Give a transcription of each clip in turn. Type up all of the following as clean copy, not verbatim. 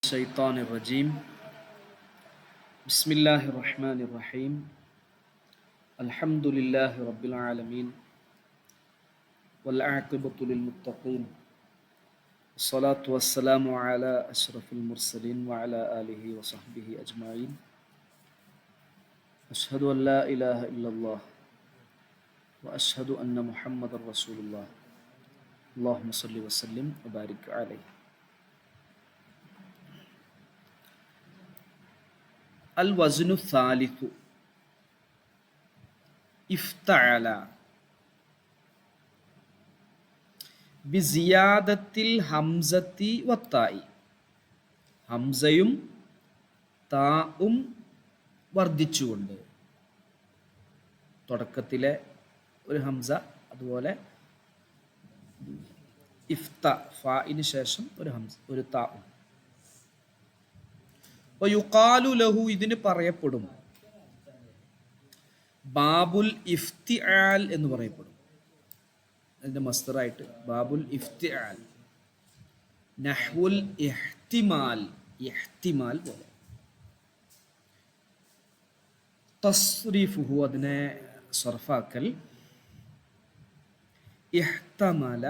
الشيطان الرجيم بسم الله الرحمن الرحيم الحمد لله رب العالمين والعاقبة للمتقين والصلاة والسلام على أشرف المرسلين وعلى آله وصحبه أجمعين أشهد أن لا إله إلا الله وأشهد أن محمد رسول الله اللهم صل وسلم وبارك عليه الوزن الثالث افتعل ബിസിയാദത്തിൽ ഹംസത്തി വത്തായി ഹംസയും താവും വർദ്ധിച്ചുകൊണ്ട് തുടക്കത്തിലെ ഒരു ഹംസ അതുപോലെ ഇഫ്ത ഫാഇന് ശേഷം ഒരു ഹംസ ഒരു താവും യുഖാലു ലഹു ഇതിന് പറയപ്പെടും ബാബുൽ ഇഫ്തിആൽ എന്ന് പറയപ്പെടും അതിന്റെ മസ്ദറായിട്ട് ബാബുൽ ഇഫ്തിആൽ നഹ്വുൽ ഇഹ്തിമാൽ ഇഹ്തിമാൽ പോലെ തസ്രീഫുഹു അതിനെ സർഫാക്കൽ ഇഹ്തമല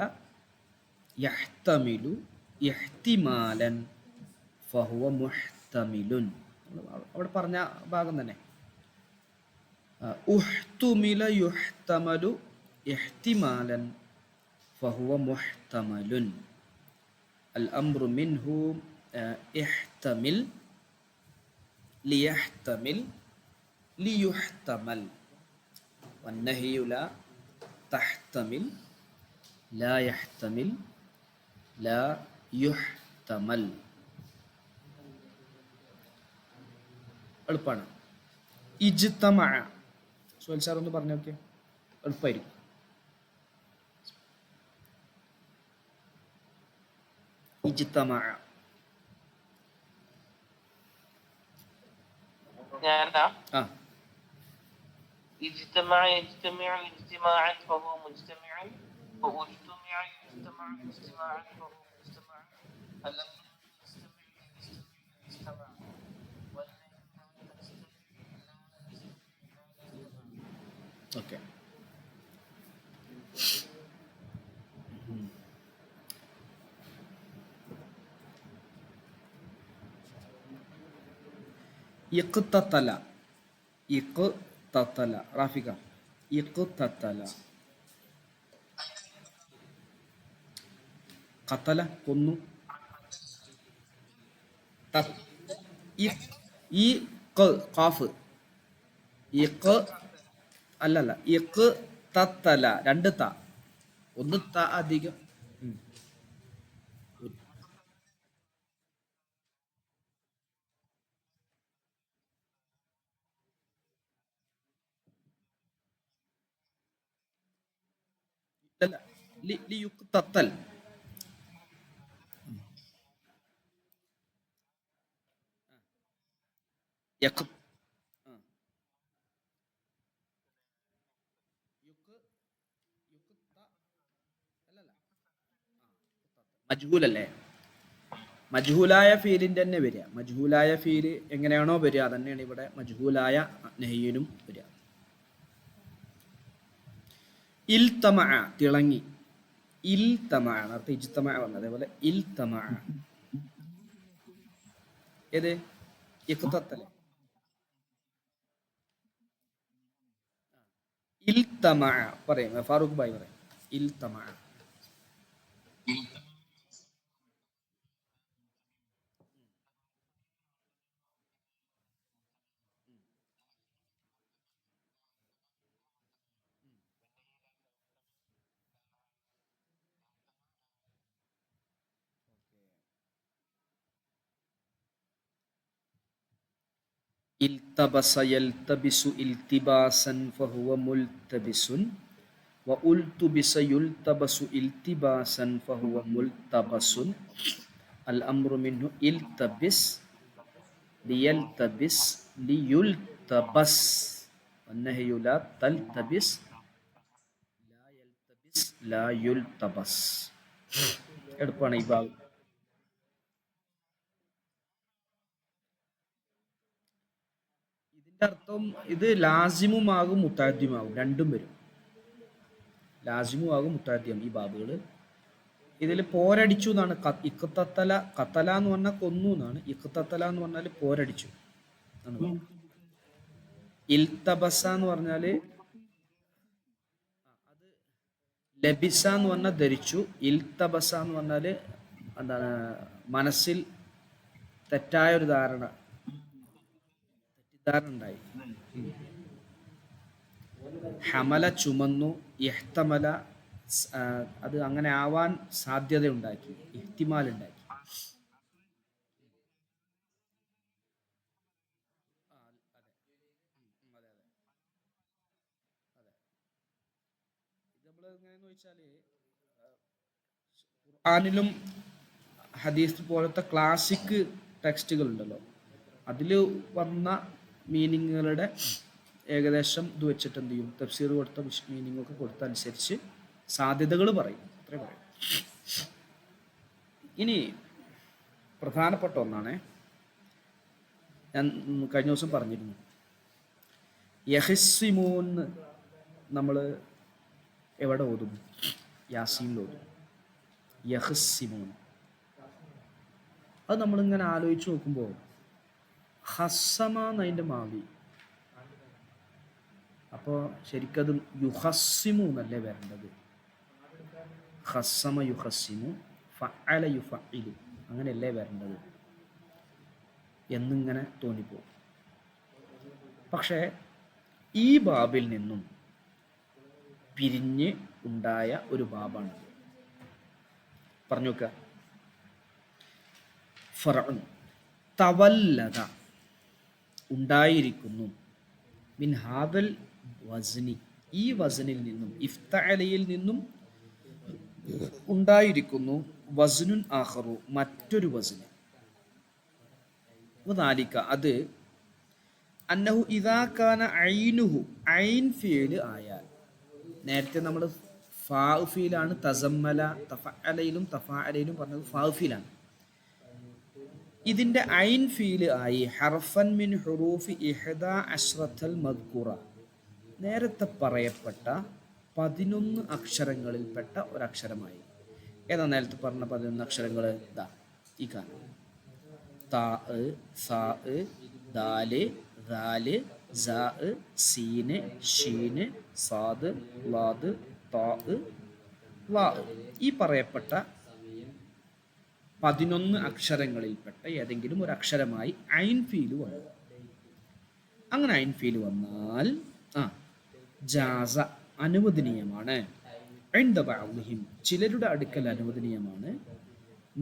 യഹ്തമിലു ഇഹ്തിമാലൻ ഫഹുവ മുഹ്തമിലുൻ അവിടെ പറഞ്ഞ ഭാഗം തന്നെ ഉഹ്തുമില യുഹ്തമലു ഇഹ്തിമാലൻ ഫഹുവ മുഹ്തമലുൻ അൽ അംറു മിൻഹു ഇഹ്തമിൽ ലിയഹ്തമിൽ ലിയുഹ്തമൽ വന്നഹിയു ലാ തഹ്തമിൽ ലാ യഹ്തമിൽ ലാ യുഹ്തമൽ എളുപ്പമാണ് ഇജ്തമഅ സുഹൈൽ സാർ ഒന്ന് പറഞ്ഞു നോക്കിയേ എളുപ്പമായിരിക്കും ഇജ്തമഅ اجتمع يجتمع اجتماعا فهو مجتمع واجتمع يجتمع اجتماعا فهو مجتمع الامر يجتمع يجتمع ഓക്കെ ഇഖ്തതല ഇഖ്തതല റാഫിക ഇഖ്തതല ഖതല കൊന്നു ഈ ഖാഫ് ഇഖ് അല്ലല്ല ഇഖ്തതല രണ്ട് ത ഒന്ന് ത അധികം അല്ല ലിയുഖ്തതൽ യഖ് മജ്ഹൂലല്ലേ മജ്ഹൂലായ ഫീലിന്റെ തന്നെ വരിക മജ്ഹൂലായ ഫീല് എങ്ങനെയാണോ വരിക അതന്നെയാണ് ഇവിടെ മജ്ഹൂലായ നഹ്യിനും വരിക ഇൽതമഅ തിളങ്ങി ഇൽതമഅ നേരത്തെ ഇജ്തമഅ വന്നത് അതേപോലെ ഇൽതമഅ ഏത് ഇഖ്തതല ഇൽതമഅ പറയും ഫാറൂഖ് ഭായ് പറയും ഇൽതമഅ ഇൽതബസ യൽതബിസു ഇൽതിബാസൻ ഫഹുവ മുൽതബിസുൻ വഉൽതുബിസ യുൽതബസു ഇൽതിബാസൻ ഫഹുവ മുൽതബസുൻ അൽ അംറു മിൻഹു ഇൽതബിസ് ലിയൽതബിസ് ലിയുൽതബസ് വന്നഹ്യു ലാ തൽതബിസ് ലാ യൽതബിസ് ലാ യുൽതബസ് എളുപ്പമാണ് ഈ ഭാഗം അർത്ഥം ഇത് ലാസിമുമാകും മുത്താദ്യമാകും, രണ്ടും വരും. ലാസിമുമാകും മുത്താദ്യം ഈ ബാബുകൾ. ഇതിൽ പോരടിച്ചു എന്നാണ്. ഇഖ്തത്തല, ഖത്തല എന്ന് പറഞ്ഞാൽ കൊന്നു എന്നാണ്. ഇഖ്തത്തല എന്ന് പറഞ്ഞാൽ പോരടിച്ചു ആണ്. ഇൽത്തബസ എന്ന് പറഞ്ഞാല് അത് ലബിസ എന്ന് പറഞ്ഞാൽ ധരിച്ചു. ഇൽത്തബസ എന്ന് പറഞ്ഞാല് എന്താണ്, മനസ്സിൽ തെറ്റായ ഒരു തെറ്റിദ്ധാരണ ഉണ്ടായി. ഹമല ചുമന്നു, ഇഹ്തമല അത് അങ്ങനെ ആവാൻ സാധ്യത ഉണ്ടാക്കി, ഇഹ്തിമാൽ ഉണ്ടാക്കി. എങ്ങനെയെന്ന് വെച്ചാല് ഖുർആനിലും ഹദീസ് പോലത്തെ ക്ലാസിക് ടെക്സ്റ്റുകൾ ഉണ്ടല്ലോ, അതിൽ വന്ന മീനിങ്ങുകളുടെ ഏകദേശം ഇത് വെച്ചിട്ട് എന്ത് ചെയ്യും, തഫ്സീർ കൊടുത്ത മീനിങ് ഒക്കെ കൊടുത്തനുസരിച്ച് സാധ്യതകൾ പറയും, അത്രേ പറയും. ഇനി പ്രധാനപ്പെട്ട ഒന്നാണ്, ഞാൻ കഴിഞ്ഞ ദിവസം പറഞ്ഞിരുന്നു, യഹ്സിമൂന്ന് നമ്മൾ എവിടെ ഓതും? യാസീനിൽ ഓതും. യഹ്സിമൂൻ, അത് നമ്മളിങ്ങനെ ആലോചിച്ച് നോക്കുമ്പോൾ ഹസ്സമ എന്നതിൻ്റെ മാവി, അപ്പോൾ ശരിക്കത് യുഹസ്സിമു എന്നല്ലേ വരേണ്ടത്. ഹസ്സമ യുഹസ്സിമു, ഫഅല യുഫഇലു, അങ്ങനെയല്ലേ വരേണ്ടത് എന്നിങ്ങനെ തോന്നിപ്പോകും. പക്ഷേ ഈ ബാബിൽ നിന്നും പിരിഞ്ഞ് ഉണ്ടായ ഒരു ബാബാണ്. പറഞ്ഞു നോക്കുക. ഫറഉൻ തവല്ലദ, ഉണ്ടായിരിക്കുന്നു, മിൻ ഹാദൽ വസ്നി, ഈ വസ്നിൽ നിന്നും, ഇഫ്തഅലയിൽ നിന്നും ഉണ്ടായിരിക്കുന്നു, വസ്നുൻ ആഖറു, മറ്റൊരു വസ്ന്. വദാലിക, അത് അന്നഹു ഇദാ കാന ഐനുഹു, ഐൻ ഫീല് ആയാൽ, നേരത്തെ നമ്മൾ ഫാ ഫീലാണ്, തസമ്മല തഫഅലയിലും തഫാഅലയിലും പറഞ്ഞത് ഫാ ഫീലാണ്. ഇതിന്റെ ഐൻ ഫീല് ആയി ഹർഫൻ മിൻ ഹുറൂഫി ഇഹ്ദാ അശ്റത്തൽ മദ്കുറ, നേരത്തെ പറയപ്പെട്ട 11 അക്ഷരങ്ങളിൽപ്പെട്ട ഒരക്ഷരമായി. ഏതാ നേരത്തെ പറഞ്ഞ 11 അക്ഷരങ്ങൾ? ദാ ഈ കാണും: താ, സാ, ദാല്, ദാല്, സാ, സീന്, ഷീന്, സാദ്, ലാദ്, താ, വാ. ഈ പറയപ്പെട്ട 11 അക്ഷരങ്ങളിൽപ്പെട്ട ഏതെങ്കിലും ഒരു അക്ഷരമായി ഐൻ ഫീല് വന്നു. അങ്ങനെ ഐൻ ഫീല് വന്നാൽ ജാസ, അനുവദനീയമാണ്, ഇൻദ ബഅദിഹിം, ചിലരുടെ അടുക്കൽ അനുവദനീയമാണ്,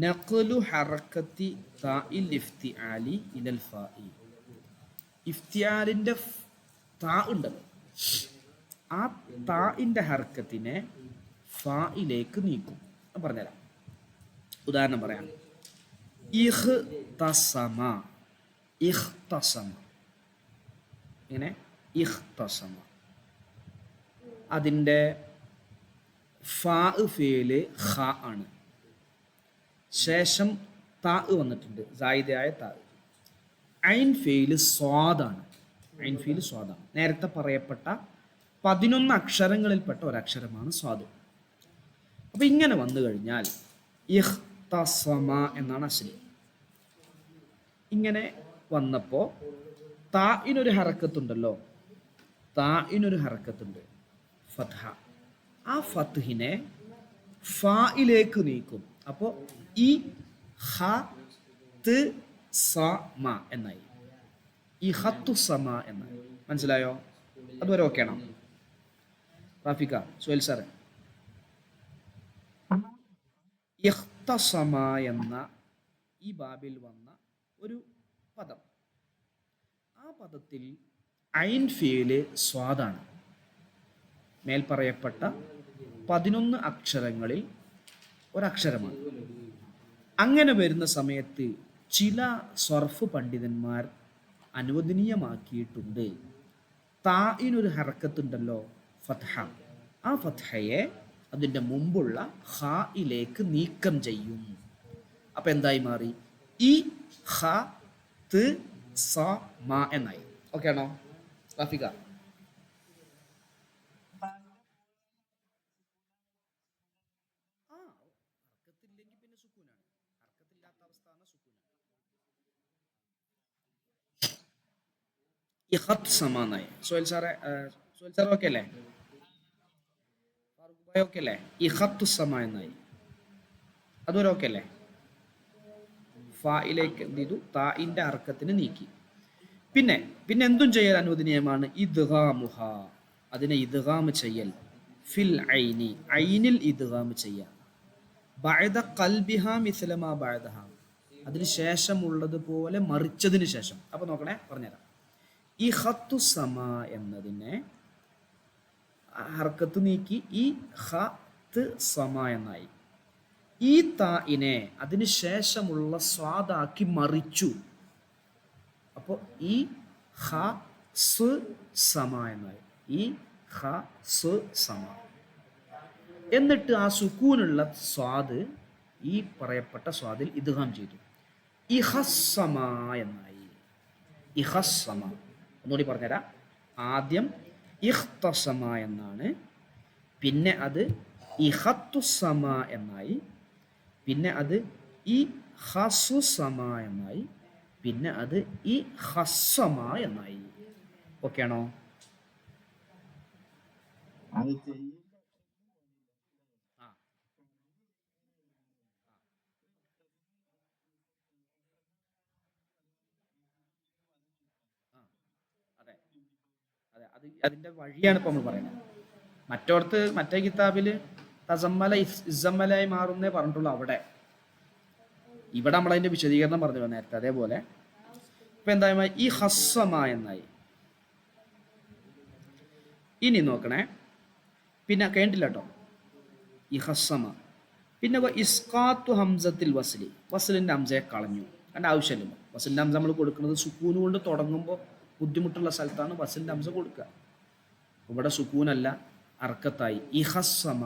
നഖ്ലു ഹറക്കത്തി താഇൽ ഇഫ്തിആലി ഇലൽ ഫാഇ, ഇഫ്തിആലിന്റെ താ ഉണ്ടല്ലോ, ആ താഇന്റെ ഹർക്കത്തിനെ ഫായിലേക്ക് നീക്കും. പറഞ്ഞുതരാം, ഉദാഹരണം പറയാം. ഇഖ്തസമ, ഇഖ്തസമ, ഇങ്ങനെ ഇഖ്തസമ, അതിൻ്റെ ഫാ ഫീല് ഖ ആണ്, ശേഷം താ വന്നിട്ടുണ്ട്, സായിദയായ താ. ഐൻ ഫീല് സ്വാദാണ്, ഐൻ ഫീല് സ്വാദാണ്. നേരത്തെ പറയപ്പെട്ട 11 അക്ഷരങ്ങളിൽപ്പെട്ട ഒരക്ഷരമാണ് സ്വാദ്. അപ്പൊ ഇങ്ങനെ വന്നു കഴിഞ്ഞാൽ ഇഖ്തസമ എന്നാണ് അസ്ലി. ഇങ്ങനെ വന്നപ്പോ താഇനൊരു ഹറക്കത്തുണ്ടല്ലോ, താഇനൊരു ഹറക്കത്തുണ്ട്, ഫത്ഹ. ആ ഫത്ഹിനെ ഫായിലേക്ക് നീക്കും. അപ്പോൾ ഈ ഹ ത് സ മ എന്നായി, ഈ ഹത്തു സമ എന്നായി. മനസ്സിലായോ? അതുവരെ ഓക്കെ ആണോ? റാഫിക്ക, സുഹൈൽ സാറ്, ഇഖ്തസമ എന്ന ഈ ബാബിൽ വന്ന ഒരു പദം, ആ പദത്തിൽ ഐൻ ഫീല് സ്വാദാണ്. മേൽ പറയപ്പെട്ട 11 അക്ഷരങ്ങളിൽ ഒരക്ഷരമാണ്. അങ്ങനെ വരുന്ന സമയത്ത് ചില സർഫ് പണ്ഡിതന്മാർ അനുവദനീയമാക്കിയിട്ടുണ്ട്, താഇനൊരു ഹറക്കത്തുണ്ടല്ലോ, ഫത്ഹ, ആ ഫത്ഹയെ അതിൻ്റെ മുമ്പുള്ള ഖായിലേക്ക് നീക്കം ചെയ്യും. അപ്പം എന്തായി മാറി? ഈ ഖ ത് സ മ എന്നായി. ഓക്കെ ആണോ? റാഫിക. ആ ഹർക്കത്തില്ലെങ്കിൽ പിന്നെ സുക്കൂനാണ്. ഹർക്കത്തില്ലാത്ത അവസ്ഥ സുക്കൂനാണ്. ഇഖത്ത് സമാനായി. സോയിൽ സാറേ, സോയിൽ സാർ ഓക്കെ അല്ലേ? ഫാറൂഖ് ഭായ് ഓക്കെ അല്ലേ? ഇഖത്തു സമ എന്നായി. അതൊരു ഓക്കെ അല്ലേ? ഫായിലേക്ക് എന്ത് ചെയ്തു? താഇന്റെ അർക്കത്തിന് നീക്കി. പിന്നെ പിന്നെ എന്തും ചെയ്യാൻ അനുവദനീയമാണ് ഇദ്ഗാമുഹ, അതിനെ ഇദ്ഗാം ചെയ്യൽ, ഫിൽ ഐനി, ഐനിൽ ഇദ്ഗാം ചെയ്യാം, ബഅദ ഖൽബിഹ മിസ്ല മാ ബഅദഹ, അതിന് ശേഷമുള്ളതുപോലെ മറിച്ചതിന് ശേഷം. അപ്പൊ നോക്കണേ, പറഞ്ഞുതരാം. ഈ ഖത്തു സമ എന്നതിനെ ഹർക്കത്ത് നീക്കി ഈ ഖത്ത് സമ എന്നായി. ഈ താഇനെ അതിന് ശേഷമുള്ള സ്വാദാക്കി മറിച്ചു. അപ്പോൾ ഈ ഹ സ് സമ എന്നായി. ഈ ഹ സ് സമ. എന്നിട്ട് ആ സുക്കൂനുള്ള സ്വാദ് ഈ പറയപ്പെട്ട സ്വാദിൽ ഇദ്ഗാം ചെയ്തു. ഇഹസ്സമ എന്നായി. ഇഹസ്സമ ഒന്നുകൂടി പറഞ്ഞുതരാം. ആദ്യം ഇഖ്തസമ എന്നാണ്, പിന്നെ അത് ഇഹത്തുസമ എന്നായി, പിന്നെ അത് ഈ ഹസുസമ എന്നായി, പിന്നെ അത് ഈ ഹസ്സമ എന്നായി. ഓക്കെ ആണോ? അതെ അതെ, അത് അതിന്റെ വഴിയാണ് ഇപ്പൊ നമ്മൾ പറയുന്നത്. മറ്റേ കിതാബിൽ തസമ്മല ഇസമ്മലായി മാറുന്നേ പറഞ്ഞിട്ടുള്ളൂ. ഇവിടെ നമ്മൾ അതിന്റെ വിശദീകരണം പറഞ്ഞു നേരത്തെ. അതേപോലെ ഇപ്പൊ എന്തായി? ഈ ഹസ്സമ എന്നായി. ഇനി നോക്കണേ, പിന്നെ കേട്ടില്ല കേട്ടോ. ഈ ഹസ്സമ. പിന്നെ ഇസ്കാത്തു ഹംസത്തിൽ വസ്ലി, വസ്ലിന്റെ ഹംസയെ കളഞ്ഞു. അതിന്റെ ആവശ്യമില്ലല്ലോ. വസ്ലിന്റെ ഹംസ നമ്മൾ കൊടുക്കുന്നത് സുക്കൂന് കൊണ്ട് തുടങ്ങുമ്പോൾ ബുദ്ധിമുട്ടുള്ള സ്ഥലത്താണ് വസ്ലിന്റെ ഹംസ കൊടുക്കുക. ഇവിടെ സുക്കൂനല്ല, അർക്കത്തായി. ഈ ഹസ്സമ,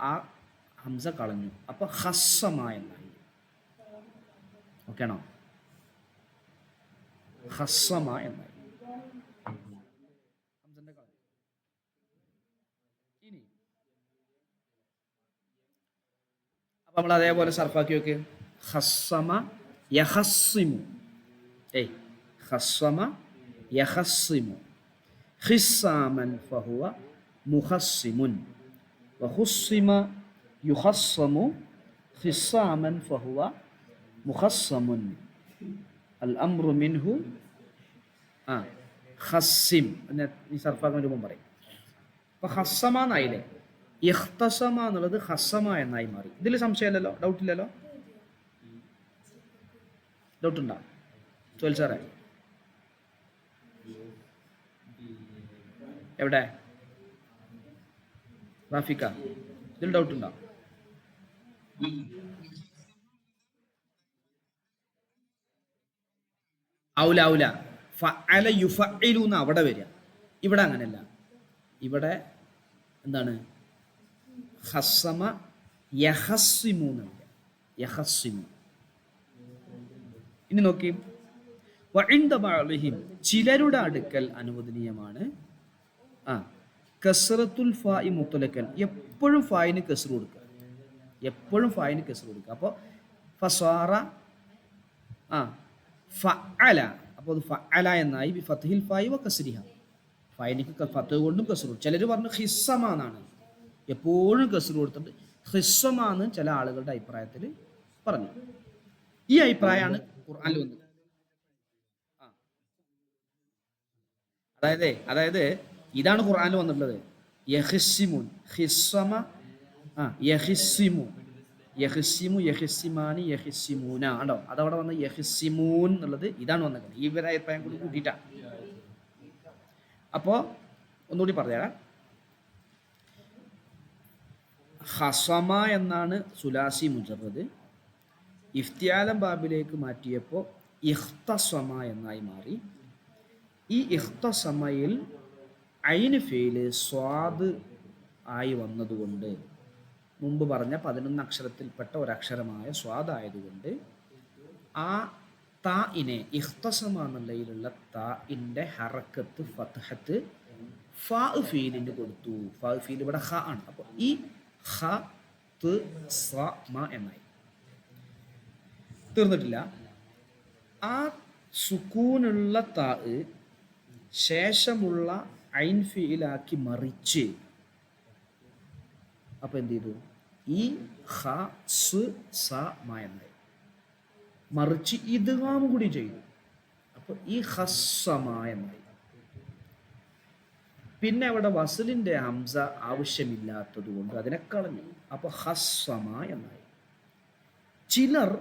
ആ ഹംസ കളഞ്ഞു. അപ്പൊ ഹസ്സമ എന്നായി. ഓക്കെ ആണോ? ഹസ്സമ എന്നായി. ഹംസന്റെ കളഞ്ഞു. ഇനി അപ്പൊ നമ്മൾ അതേപോലെ സർഫാക്കി നോക്ക്. ഹസ്സമ യഹസ്സിമു. ഹസ്സമ യഹസ്സിമു. ഖിസ്സാമൻ ഫഹുവ മുഹസ്സിമുൻ. വഖുസ്സിമ യുഹസ്സമു ഖിസ്സാമൻ ഫഹുവ മുഹസ്സമുൻ. അൽ അംറു മിൻഹു ഖസ്സിം. ഈ സർഫാക്കുന്ന രൂപം പറയും. അപ്പൊ ഹസ്സമ എന്നായില്ലേ. ഇഖ്തസമ എന്നുള്ളത് ഹസ്സമ എന്നായി മാറി. ഇതിൽ സംശയമില്ലല്ലോ, ഡൗട്ടില്ലല്ലോ? ഡൗട്ടുണ്ടോ ചോൽ സാറേ? എവിടെ റാഫിക്ക, ഇതിൽ ഡൗട്ടുണ്ടോ? ഔല ഔല ഫഅല യുഫഇലു എന്ന് അവിടെ വരിക. ഇവിടെ അങ്ങനെയല്ല. ഇവിടെ എന്താണ്? ഹസ്സമ യഹസ്സിമു എന്നാണ്. യഹസ്സിമു. ഇനി നോക്കി, വഇൻദ ബഅദിഹിം, ചിലരുടെ അടുക്കൽ അനുവദനീയമാണ് കസ്റത്തുൽ ഫാഇ മുത്ലഖൻ, എപ്പോഴും ഫായിന് കസ്ർ കൊടുക്കുക. എപ്പോഴും ഫായിന് കസ്ർ കൊടുക്കുക. അപ്പോൾ ഫസാറ ഫഅല, അപ്പോൾ അത് ഫഅല എന്നായി. ബി ഫത്ഹിൽ ഫായി വ കസ്രിഹ, ഫായിനിക്ക് ഫത്ത് കൊണ്ടും കസ്ർ. ചിലർ പറഞ്ഞു ഹിസ്സമ എന്നാണ്, എപ്പോഴും കസ്ർ കൊടുത്തിട്ട് ഹിസ്സമ എന്ന് ചില ആളുകളുടെ അഭിപ്രായത്തിൽ പറഞ്ഞു. ഈ അഭിപ്രായമാണ് ഖുർആനിൽ വന്നത്. അതായത് ഇതാണ് ഖുർആനിൽ വന്നിട്ടുള്ളത്. യഹിസ്സിമുൻ, ഹിസ്സമ, യഹിസ്സിമു, യഹിസ്സിമു, യഹിസ്സിമാനി, യഹിസ്സിമൂന. ആണോ? അതവിടെ വന്ന യഹിസ്സിമൂൻ എന്നുള്ളത് ഇതാണ് വന്നത്. ഈ അഭിപ്രായം കൂടി കൂട്ടിയിട്ടാണ്. അപ്പോൾ ഒന്നുകൂടി പറഞ്ഞുതരാം. ഹസമ എന്നാണ് സുലാസി മുജറദ്. ഇഫ്തിയാലം ബാബിലേക്ക് മാറ്റിയപ്പോൾ ഇഖ്തസമ എന്നായി മാറി. ഈ ഇഖ്തസമയിൽ ഐന് ഫെയില് സ്വാദ് ആയി വന്നതുകൊണ്ട്, മുമ്പ് പറഞ്ഞ 11 അക്ഷരത്തിൽപ്പെട്ട ഒരക്ഷരമായ സ്വാദ് ആയതുകൊണ്ട് ആ താഇനെ ഇഖ്തസമ എന്നുള്ളതിലുള്ള താഇന്റെ ഹറക്കത്ത് ഫത്ഹത്ത് ഫാ ഫീലിന് കൊടുത്തു. ഫാ ഫീൽ ഇവിടെ ഹ ആണ്. അപ്പോൾ ഈ ഹ ത് സ മ എന്നായി. തീർന്നിട്ടില്ല. ആ സുക്കൂനുള്ള താ ശേഷമുള്ള ഐൻ ഫീലാക്കി മറിച്ച് അപ്പൊ എന്ത് ചെയ്തു? ഈ ഹ സ് സ മ എന്നായി. മറിച്ച് ഇദ്ഗാം കൂടി ചെയ്തു. അപ്പൊ ഈ ഹസ്സമ എന്നായി. പിന്നെ അവിടെ വസലിന്റെ ഹംസ ആവശ്യമില്ലാത്തത് കൊണ്ട് അതിനെ കളഞ്ഞു. അപ്പൊ ഹസ്സമ എന്നായി. ചിലർ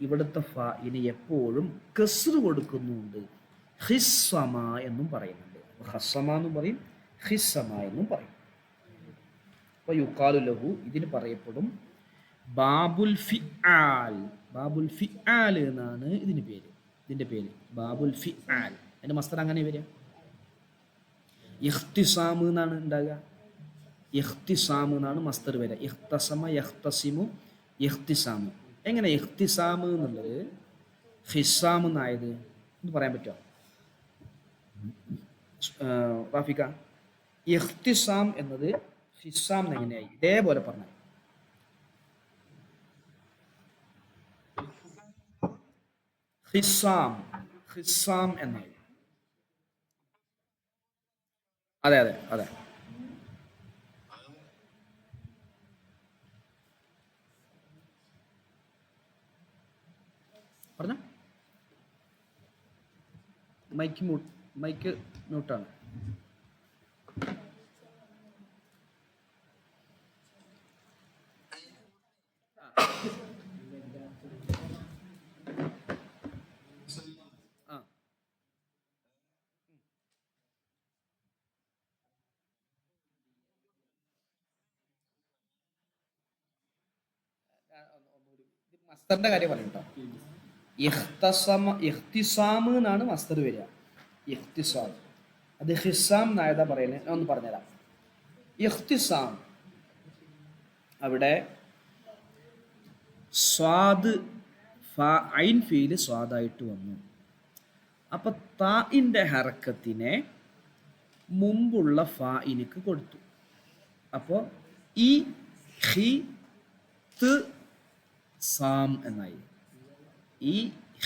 ഇവിടുത്തെ ഫ ഇനി എപ്പോഴും കസ്റ് കൊടുക്കുന്നുണ്ട്. ഹിസ്സമ എന്നും പറയുന്നുണ്ട്. ഹസ്സമ എന്നും പറയും, ഹിസ്സമ എന്നും പറയും. അപ്പൊ യുക്കാലു ലഹു ഇതിന് പറയപ്പെടും ബാബുൽ ഫിആൽ. ബാബുൽ ഫിആൽ എന്നാണ് ഇതിന്റെ പേര് ബാബുൽ ഫിആൽ. അതിന്റെ മസ്തർ അങ്ങനെ വരിക ഇഖ്തിസാം എന്നാണ് ഉണ്ടാകുക. ഇഖ്തിസാം എന്നാണ് മസ്തർ വരിക. ഇഖ്തസമ യഖ്തസിമു ഇഖ്തിസാം. എങ്ങനെ ഇഖ്തിസാം എന്നുള്ളത് ഹിസാം എന്നായത് എന്ന് പറയാൻ പറ്റുമോ റാഫിക? ഇഖ്തിസാം എന്നത് ഹിസാം എങ്ങനെയായി? ഇതേപോലെ പറഞ്ഞു. ഹിസാം ഹിസാം എന്നായി. അതെ അതെ അതെ. പറഞ്ഞ മൈക്ക് മ്യൂട്ടാണ്. മസ്തറിന്റെ കാര്യം പറയട്ടോ. ഇഖ്തിസാം എന്നാണ് മസ്തർ വരിക. ഇഖ്തിസാം അത് ഹിസാം എന്നായതാ പറയുന്നത്. ഞാൻ ഒന്ന് പറഞ്ഞുതരാം. ഇഖ്തിസാം അവിടെ സ്വാദ് ഐൻ ഫീല് സ്വാദായിട്ട് വന്നു. അപ്പൊ താഇന്റെ ഹറക്കത്തിനെ മുമ്പുള്ള ഫാഇനിക്ക് കൊടുത്തു. അപ്പോൾ ഈ ഹി ത് സാം എന്നായി. ഈ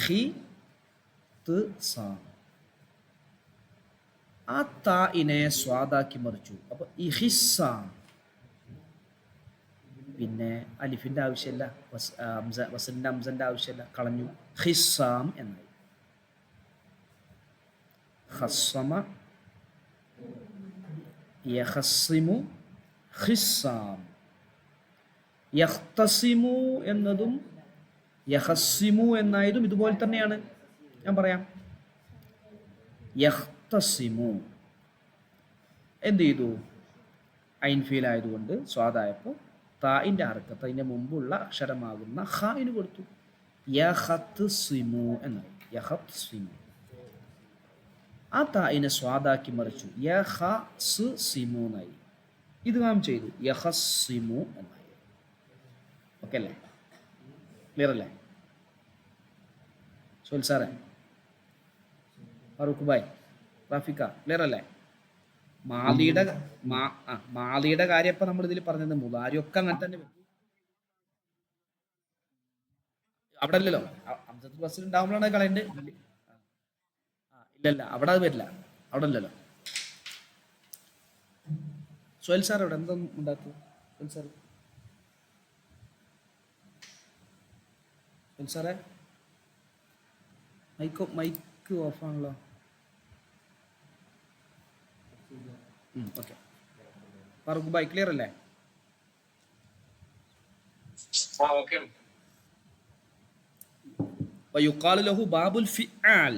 ഹി ത് സാം. ആ താഇനെ സ്വാദാക്കി മറിച്ചു. അപ്പൊ ഇഹിസാം. പിന്നെ അലിഫിന്റെ ആവശ്യമില്ല, വസലിന്റെ ഹംസന്റെ ആവശ്യമില്ല, കളഞ്ഞു. ഹിസാം എന്നായി. ഖസ്സമ യഖസ്സിമു ഖിസ്സാം. യഖ്തസിമു എന്നതും യഖസ്സിമു എന്നായതും ഇതുപോലെ തന്നെയാണ്. ഞാൻ പറയാം. യഖ്തസിമു എന്ത് ചെയ്തു? ഐൻ ഫീൽ ആയതുകൊണ്ട് സ്വാദായപ്പോൾ താഇന്റെ ഹർക്കത്ത് അതിന്റെ മുമ്പുള്ള അക്ഷരമാകുന്ന ഖായിന് കൊടുത്തു. യഖത്സിമു എന്നായി. യഖത്സിമു. ആ താഇനെ സ്വാദാക്കി മറിച്ചു. യഖസിമു എന്നായി. ഇത് നാം ചെയ്തു. യഖസിമു എന്നായി. ഓക്കെ അല്ലേ? ക്ലിയർ അല്ലേ? സോൽ സാറേ, ഫാറൂഖ് ഭായ്, റാഫിക്ക, ക്ലിയർ അല്ലേ? മാലിയുടെ കാര്യം ഇപ്പൊ നമ്മൾ ഇതിൽ പറഞ്ഞത് മുതാരിയൊക്കെ അങ്ങനെ തന്നെ അവിടെ അല്ലല്ലോ. അംസത്തുൽ വസ്ൽ ഉണ്ടാകുമ്പോഴാണ് കളയണ്ട്. ഇല്ലല്ല, അവിടെ അത് വരില്ല. അവിടെ അല്ലല്ലോ. സോൽ സാർ ഇവിടെ എന്താ ഉണ്ടാക്കുക? സോൽ സാർ, സോൽ സാറേ, മൈക്ക് ഓഫാണല്ലോ. ഓക്കെ, ഫാറൂഖ് ഭായ് ക്ലിയർ അല്ലേ? യുഖാലു ലഹു ബാബുൽ ഫിആൽ.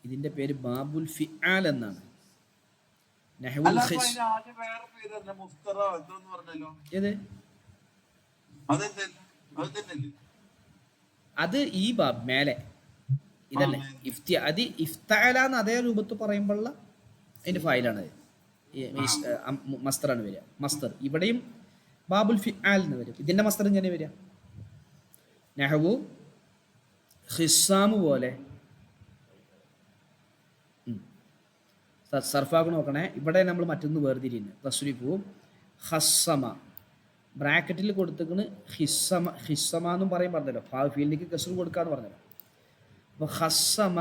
ഇതിന്റെ പേര് ബാബുൽ ഫിആൽ എന്നാണ്. നഹ്വുൽ ഖിസ്. ഏത്? അത് ഈ ബാബ് മേലെ ഇതല്ലേ അത് ഇഫ്തഅലാന്ന് അതേ രൂപത്തിൽ പറയുമ്പോഴുള്ള അതിന്റെ ഫയലാണ്. മസ്തറാണ് വരിക. മസ്തർ ഇവിടെയും ബാബുൽ ഫിആൽ എന്ന് വരും. ഇതിന്റെ മസ്തർ ഇങ്ങനെ വരിക. നഹ്വു ഹിസാമ് പോലെ സർഫാക്ക് നോക്കണേ. ഇവിടെ നമ്മൾ മറ്റൊന്ന് വേർതിരിയുന്നു. തസ്രീഫും ഹസ്സമ ബ്രാക്കറ്റിൽ കൊടുത്തിക്കണ് ഹിസ്സമ എന്നും പറയും പറഞ്ഞല്ലോ. ഫീൽഡിലേക്ക് കസർ കൊടുക്കാന്ന് പറഞ്ഞല്ലോ. അപ്പോൾ ഹസ്സമ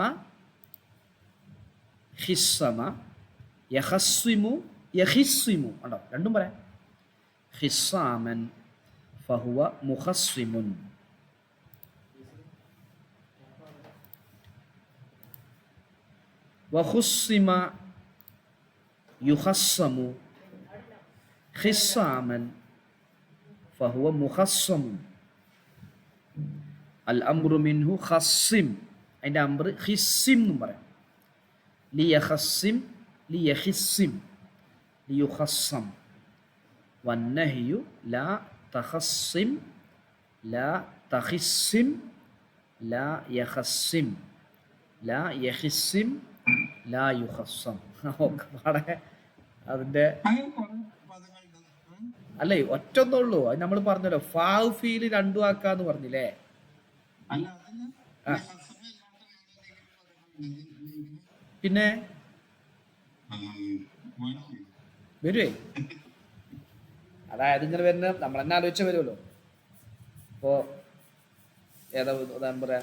ഹിസ്സമ യഹസ്സിമു യഹിസ്സിമു ഉണ്ടോ, രണ്ടും പറയാം. ഹിസ്സാമൻ ഫഹുവ മുഹസ്സിമുൻ. വഹുസ്സിമ യുഹസ്സമു ഹിസ്സാമൻ ഫഹുവ മുഹസ്സമുൻ. അൽ അംറു മിൻഹു ഖസ്സിം, അതിൻ്റെ അംറ് ഹിസ്സിം എന്നും പറയാം. ലിയഖസ്സിം ലിയഹിസ്സിം ലിയുഖസ്സം. വന്നഹിയു ലാ തഖസ്സിം ലാ തഖിസ്സിം ലാ യഖസ്സിം ലാ യഹിസ്സിം ലാ യുഖസ്സം. ഒക്കെ പാടെ അതിൻ്റെ അല്ലേ ഒറ്റൊന്നുള്ളൂ. അത് നമ്മൾ പറഞ്ഞല്ലോ ഫാവ് ഫീല് രണ്ടു ആക്കാന്ന് പറഞ്ഞില്ലേ. പിന്നെ വരുവേ, അതായത് ഇങ്ങനെ വരുന്ന നമ്മൾ തന്നെ ആലോചിച്ച വരുമല്ലോ. ഇപ്പോ ഏതാ ഉദാഹരണം പറയാ,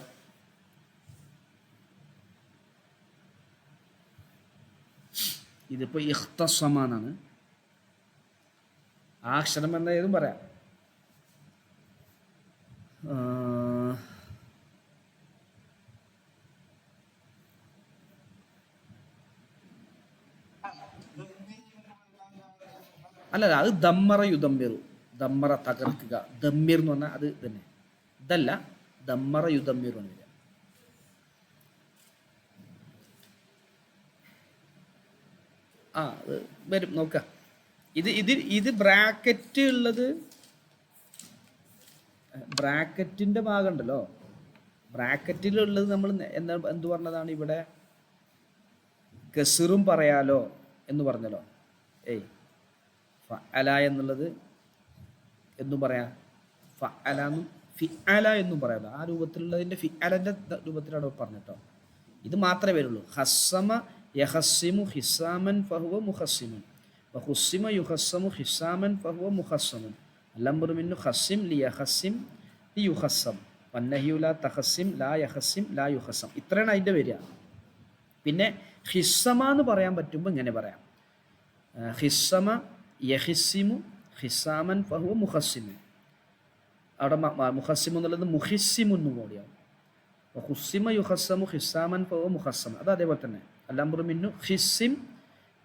ഇതിപ്പോ ഇഖ്തസമാനാണ്. ആ അക്ഷരം എന്ന ഏതും പറയാം. അല്ല, അത് ദമ്മറ യുദമ്മിറു, ദമ്മറ തകർക്കുക, ദമ്മിർ എന്ന് പറഞ്ഞാൽ അത് തന്നെ. ഇതല്ല ദമ്മറ യുദമ്മിറു എന്ന് വരിക. അത് വരും നോക്ക. ഇത് ബ്രാക്കറ്റ് ഉള്ളത്, ബ്രാക്കറ്റിന്റെ ഭാഗം ഉണ്ടല്ലോ. ബ്രാക്കറ്റിലുള്ളത് നമ്മൾ എന്ത് പറഞ്ഞതാണ് ഇവിടെ, കസറും പറയാലോ എന്ന് പറഞ്ഞല്ലോ. ഫഅല എന്നുള്ളത് എന്നും പറയാം, ഫഅല എന്നും ഫിഅല എന്നും പറയാലോ. ആ രൂപത്തിലുള്ളതിന്റെ ഫിഅലന്റെ രൂപത്തിലാണ് പറഞ്ഞിട്ടോ. ഇത് മാത്രമേ വരുള്ളൂ. ഹസ്സമ യഹസ്സിമു ഹിസാമൻ ഫഹുവ മുഹസ്സിമുൻ വഹുസ്സിമ യുഹസ്സമു ഹിസാമൻ ഫഹുവ മുഹസ്സമുൻ. അൽഅംറു മിൻഹു ഖസ്സിം ലിയഖസ്സിം ലിയുഖസ്സം വന്നഹിയു ലാ തഖസ്സിം ലാ യഖസ്സിം ലാ യുഖസ്സം. ഇത്രയാണ് അതിൻ്റെ വരിക. പിന്നെ ഹിസ്സമ എന്ന് പറയാൻ പറ്റുമ്പോൾ ഇങ്ങനെ പറയാം, ഹിസ്സമ യഹിസ്സിമു ഹിസാമൻ ഫഹുവ മുഹസ്സിമുൻ. അവിടെ മുഹസ്സിമു എന്നുള്ളത് മുഹിസ്സിമു എന്നും കൂടിയാണ്. ഹുസ്സിമ യുഹസ്സമു ഹിസാമൻ ഫഹുവ മുഹസ്സം. അത് അതേപോലെ തന്നെ. അൽഅംറു മിൻഹു ഹിസ്സിം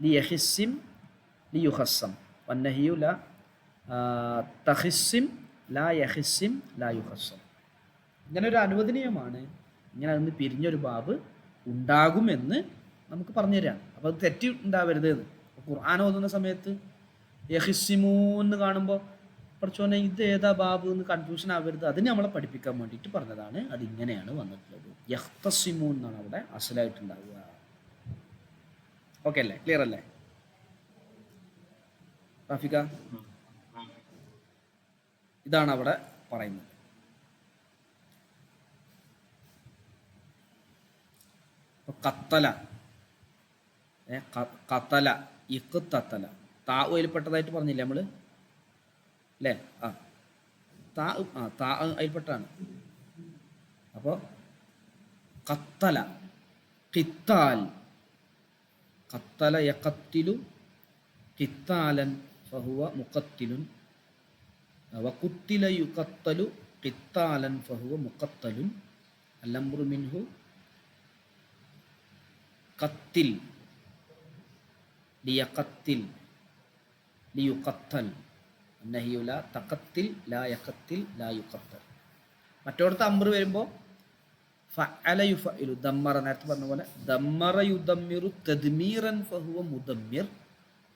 ലിയഹിസ്സിം ലിയുഹസ്സം വന്നഹിയു ലാ തഹിസ്സിം ലാ യഹിസ്സിം ലാ യുഹസ്സം. ഇങ്ങനെ ഒരു അനുവദനീയമാണ്. ഇങ്ങനെ അതിന് പിരിഞ്ഞൊരു ബാബ് ഉണ്ടാകുമെന്ന് നമുക്ക് പറഞ്ഞു തരാം. അപ്പോൾ അത് തെറ്റി ഉണ്ടാവരുത് എന്ന്. ഖുർആൻ ഓതുന്ന സമയത്ത് യഹിസ്സിമൂ എന്ന് കാണുമ്പോൾ പഠിച്ചോനെ ഇത് ഏതാ ബാബ് എന്ന് കൺഫ്യൂഷൻ ആവരുത്. അതിന് നമ്മളെ പഠിപ്പിക്കാൻ വേണ്ടിയിട്ട് പറഞ്ഞതാണ്. അതിങ്ങനെയാണ് വന്നിട്ടുള്ളത്. യഖ്തസിമൂ എന്നാണ് അവിടെ അസലായിട്ടുണ്ടാവുക. ഓക്കെ അല്ലേ? ക്ലിയർ അല്ലേ റാഫിക? ഇതാണ് അവിടെ പറയുന്നത്. കത്തല, കത്തല, ഇഖ്തതല, താഉ അതിൽപ്പെട്ടതായിട്ട് പറഞ്ഞില്ലേ നമ്മൾ അല്ലേ? താ അതിൽപ്പെട്ടാണ്. അപ്പോൾ കത്തല, ഖിത്താൽ, കത്തല യഖത്തിലു ഖിത്താലൻ ഫഹുവ മുഖത്തിലുൻ വഖുത്തില യുഖത്തലു ഖിത്താലൻ ഫഹുവ മുഖത്തലുൻ. അൽഅംറു മിൻഹു ഖത്തിൽ ലിയഖത്തിൽ ലിയുഖത്തൽ നഹിയു ലാ തഖത്തിൽ ലാ യഖത്തിൽ ലാ യുഖത്തൽ. മറ്റോടത്ത് അംറ് വരുമ്പോൾ ഫഅല യുഫഇലു, ദമ്മറ, നേരത്തെ പറഞ്ഞ പോലെ ദമ്മറ യുദമ്മിറു തദ്മീറൻ ഫഹുവ മുദമ്മിർ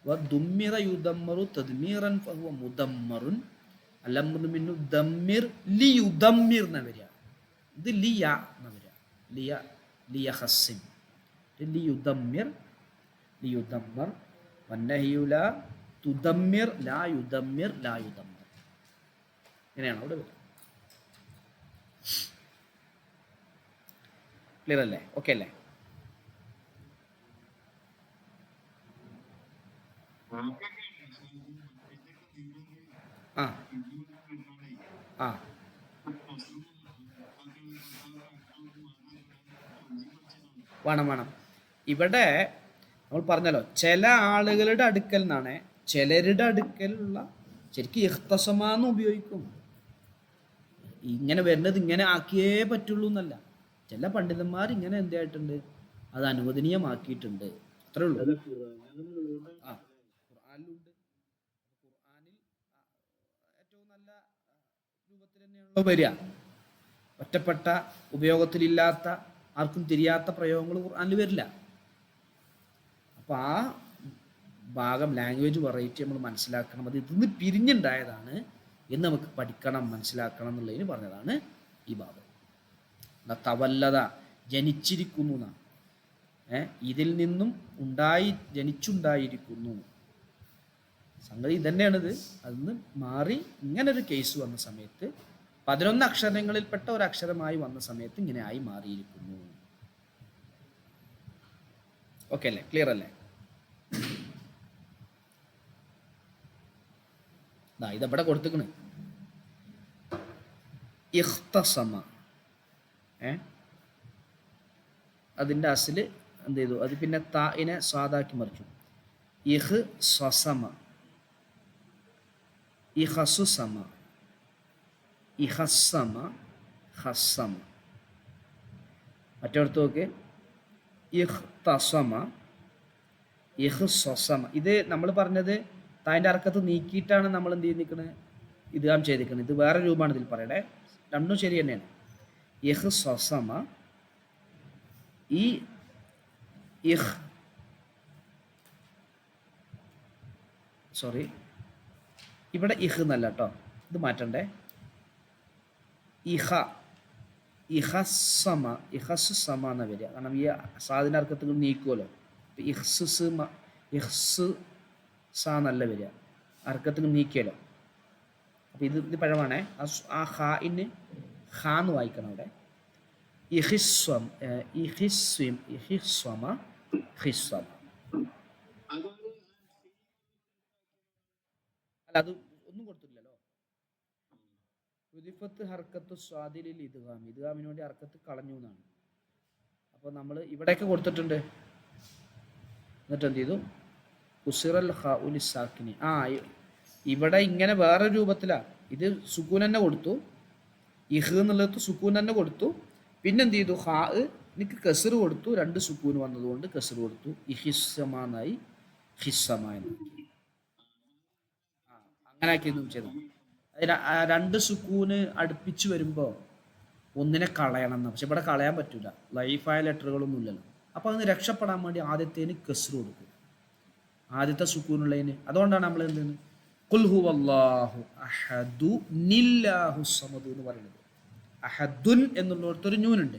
വദുമ്മിറ യുദമ്മറു തദ്മീറൻ ഫഹുവ മുദമ്മറുൻ. അൽഅംറു മിൻഹു ദമ്മിർ ലിയുദമ്മിർ എന്ന വരിക. ഇത് ലിയ എന്ന വരിക. ലിയഖസ്സിം ലിയുദമ്മിർ ലിയുദമ്മർ വന്നഹിയു ലാ തുദമ്മിർ ലാ യുദമ്മിർ ലാ ക്ലിയർ അല്ലേ? ഓക്കെ അല്ലേ? ആ ആ വേണം വേണം. ഇവിടെ നമ്മൾ പറഞ്ഞല്ലോ, ചില ആളുകളുടെ അടുക്കൽ നിന്നാണ്, ചിലരുടെ അടുക്കലുള്ള ശരിക്കും ഇഖ്തസമാന്ന് ഉപയോഗിക്കും. ഇങ്ങനെ വരുന്നത് ഇങ്ങനെ ആക്കിയേ പറ്റുള്ളൂ എന്നല്ല. ചില പണ്ഡിതന്മാർ ഇങ്ങനെ എന്തായിട്ടുണ്ട്, അത് അനുവദനീയമാക്കിയിട്ടുണ്ട്, അത്രേ ഉള്ളൂ. ആ ഖുർആനിലുണ്ട്. ഖുർആനിൽ ഏറ്റവും നല്ല രൂപത്തിൽ തന്നെയാണല്ലോ വരിക. ഒറ്റപ്പെട്ട ഉപയോഗത്തിലില്ലാത്ത ആർക്കും തിരിയാത്ത പ്രയോഗങ്ങൾ ഖുർആനിൽ വരില്ല. അപ്പോൾ ആ ഭാഗം ലാംഗ്വേജ് വെറൈറ്റി നമ്മൾ മനസ്സിലാക്കണം. അത് ഇതിന്ന് പിരിഞ്ഞുണ്ടായതാണ് എന്ന് നമുക്ക് പഠിക്കണം, മനസ്സിലാക്കണം എന്നുള്ളതിന് പറഞ്ഞതാണ് ഈ ഭാഗം. തവല്ലത ജനിച്ചിരിക്കുന്നു എന്നാണ്. ഇതിൽ നിന്നും ജനിച്ചുണ്ടായിരിക്കുന്നു. സംഗതി ഇതന്നെയാണിത്. അതിന്ന് മാറി ഇങ്ങനൊരു കേസ് വന്ന സമയത്ത് 11 അക്ഷരങ്ങളിൽപ്പെട്ട ഒരു അക്ഷരമായി വന്ന സമയത്ത് ഇങ്ങനെ ആയി മാറിയിരിക്കുന്നു. ഓക്കെ അല്ലേ? ക്ലിയർ അല്ലേ? ഇതെവിടെ കൊടുത്തിക്കണ്? ഇഖ്തസമ. അതിൻ്റെ അസില് എന്ത് ചെയ്തു? അത് പിന്നെ താഇനെ സ്വാദാക്കി മറിച്ചു. ഇഹ് സ്വസമ, ഇഹസുസമ, ഇഹസമ, ഹസമ. മറ്റേടത്ത് നോക്ക്, ഇഖ്തസമ, ഇഹ്സമ. ഇത് നമ്മൾ പറഞ്ഞത് താൻ്റെ അർക്കത്ത് നീക്കിയിട്ടാണ് നമ്മൾ എന്ത് ചെയ്തിരിക്കുന്നത്, ഇദ്ഗാം ചെയ്തിരിക്കുന്നത്. ഇത് വേറെ രൂപമാണ് ഇതിൽ പറയണേ. രണ്ടും ശരി തന്നെയാണ്. ഇഹ്സമ, ഇവിടെ ഇഹ് എന്നല്ല കേട്ടോ, ഇത് മാറ്റണ്ടേ. ഇഹസമ, ഇഹസുസമ എന്ന വരിക. കാരണം ഈ സാദിൻ്റെ അർത്ഥത്തിൽ നീക്കുമല്ലോ. ഇഹ്സ് സ എന്നല്ല വരിക, അർക്കത്തിൽ നീക്കിയല്ലോ. അപ്പം ഇത് പഴമാണേ. ആ ഹാഇന് ഹാ എന്ന് വായിക്കണം അവിടെ. ഇഹിസ്വം, ഇഹിസ്വിം, ഇഹിസ്വമ, ഹിസ്വമ. അല്ല, അത് ഒന്നും കൊടുത്തില്ലല്ലോ. ഉദിഫത്ത് ഹർക്കത്ത് സ്വാദിലിൽ ഇദ്ഗാം, ഇദ്ഗാമിന് വേണ്ടി ഹർക്കത്ത് കളഞ്ഞു എന്നാണ്. അപ്പോൾ നമ്മൾ ഇവിടെയൊക്കെ കൊടുത്തിട്ടുണ്ട്. എന്നിട്ട് എന്ത് ചെയ്തു? ഉസിറൽ ഖാഉലി സാക്കിനി. ഇവിടെ ഇങ്ങനെ വേറെ രൂപത്തിലാണ്. ഇത് സുക്കൂൻ തന്നെ കൊടുത്തു, ഇഹ് എന്നുള്ളത് സുക്കൂൻ തന്നെ കൊടുത്തു. പിന്നെന്ത് ചെയ്തു? ഹാ എനിക്ക് കസർ കൊടുത്തു, 2 സുക്കൂൻ വന്നതുകൊണ്ട് കസർ കൊടുത്തു. ഇഹിസ്സമാന്നായി ഹിസ്സമ എന്നാക്കി. അങ്ങനെ ആക്കിയതും ചെയ്തു. 2 സുക്കൂന് അടുപ്പിച്ച് വരുമ്പോൾ ഒന്നിനെ കളയണം എന്ന്. പക്ഷെ ഇവിടെ കളയാൻ പറ്റില്ല, ലൈഫായ ലെറ്ററുകളൊന്നും ഇല്ലല്ലോ. അപ്പോൾ അതിന് രക്ഷപ്പെടാൻ വേണ്ടി ആദ്യത്തേന് കസർ കൊടുക്കും, ആദ്യത്തെ സുക്കൂനുള്ളതിന്. അതുകൊണ്ടാണ് നമ്മൾ എന്തെന്ന് ഖുൽ ഹുവല്ലാഹു അഹദു നില്ലാഹു സമദു എന്ന് പറയുന്നത്. അഹദുൻ എന്നുള്ളിടത്തൊരു നൂനുണ്ട്,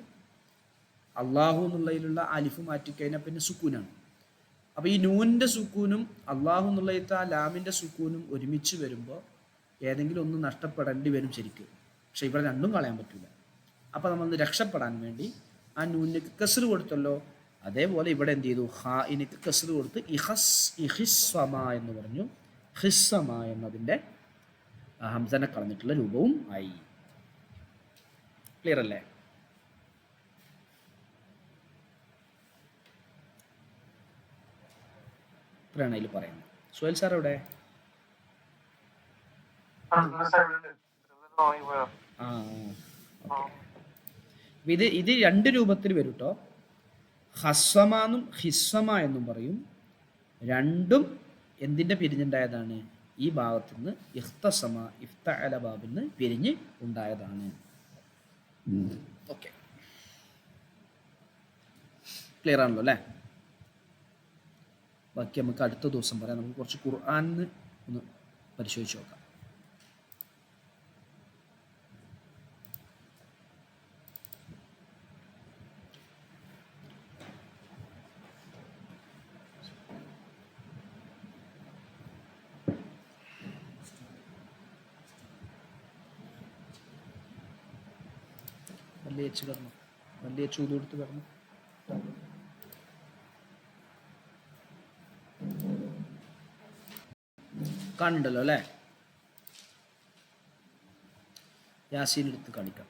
അള്ളാഹു എന്നുള്ളതിലുള്ള അലിഫ് മാറ്റിക്കഴിഞ്ഞാൽ പിന്നെ സുക്കൂനാണ്. അപ്പോൾ ഈ നൂനിൻ്റെ സുക്കൂനും അള്ളാഹു എന്നുള്ളതിലത്തെ ആ ലാമിൻ്റെ സുക്കൂനും ഒരുമിച്ച് വരുമ്പോൾ ഏതെങ്കിലും ഒന്ന് നഷ്ടപ്പെടേണ്ടി വരും ശരിക്കും. പക്ഷെ ഇവിടെ രണ്ടും കളയാൻ പറ്റില്ല. അപ്പോൾ നമ്മൾ രക്ഷപ്പെടാൻ വേണ്ടി ആ നൂനിക്ക് കസർ കൊടുത്തല്ലോ, അതേപോലെ ഇവിടെ എന്ത് ചെയ്തു? ഹാഇനിക്ക് കസർ കൊടുത്ത് ഇഹിസ്വമ എന്ന് പറഞ്ഞു. ഹിസ്സമ എന്നതിൻ്റെ ഹംസനെ കളഞ്ഞിട്ടുള്ള രൂപവും ആയി. ക്ലിയർ അല്ലേ? ഇത്രയാണ് അതിൽ പറയുന്നത്. സുഹേൽ സാർ എവിടെ? ഇത് 2 രൂപത്തിൽ വരും കേട്ടോ. ഹസ്വമാന്നും ഹിസ്വമ എന്നും പറയും. രണ്ടും എന്തിൻ്റെ പിരിഞ്ഞുണ്ടായതാണ്? ഈ ഭാഗത്തു നിന്ന് ഇഖ്തസമ, ഇഫ്തഅല ബാബിൽ നിന്ന് പിരിഞ്ഞ് ഉണ്ടായതാണ്. ഓക്കെ, ക്ലിയർ ആണല്ലോ അല്ലേ? ബാക്കി നമുക്ക് അടുത്ത ദിവസം പറയാം. നമുക്ക് കുറച്ച് ഖുർആനിന് ഒന്ന് പരിശോധിച്ച് നോക്കാം. വലിയ വലിയ ചൂട് കൊടുത്ത് കിടന്നു. കണ്ടല്ലോ അല്ലേ? യാസീൻ എടുത്ത് കാണിക്കാം.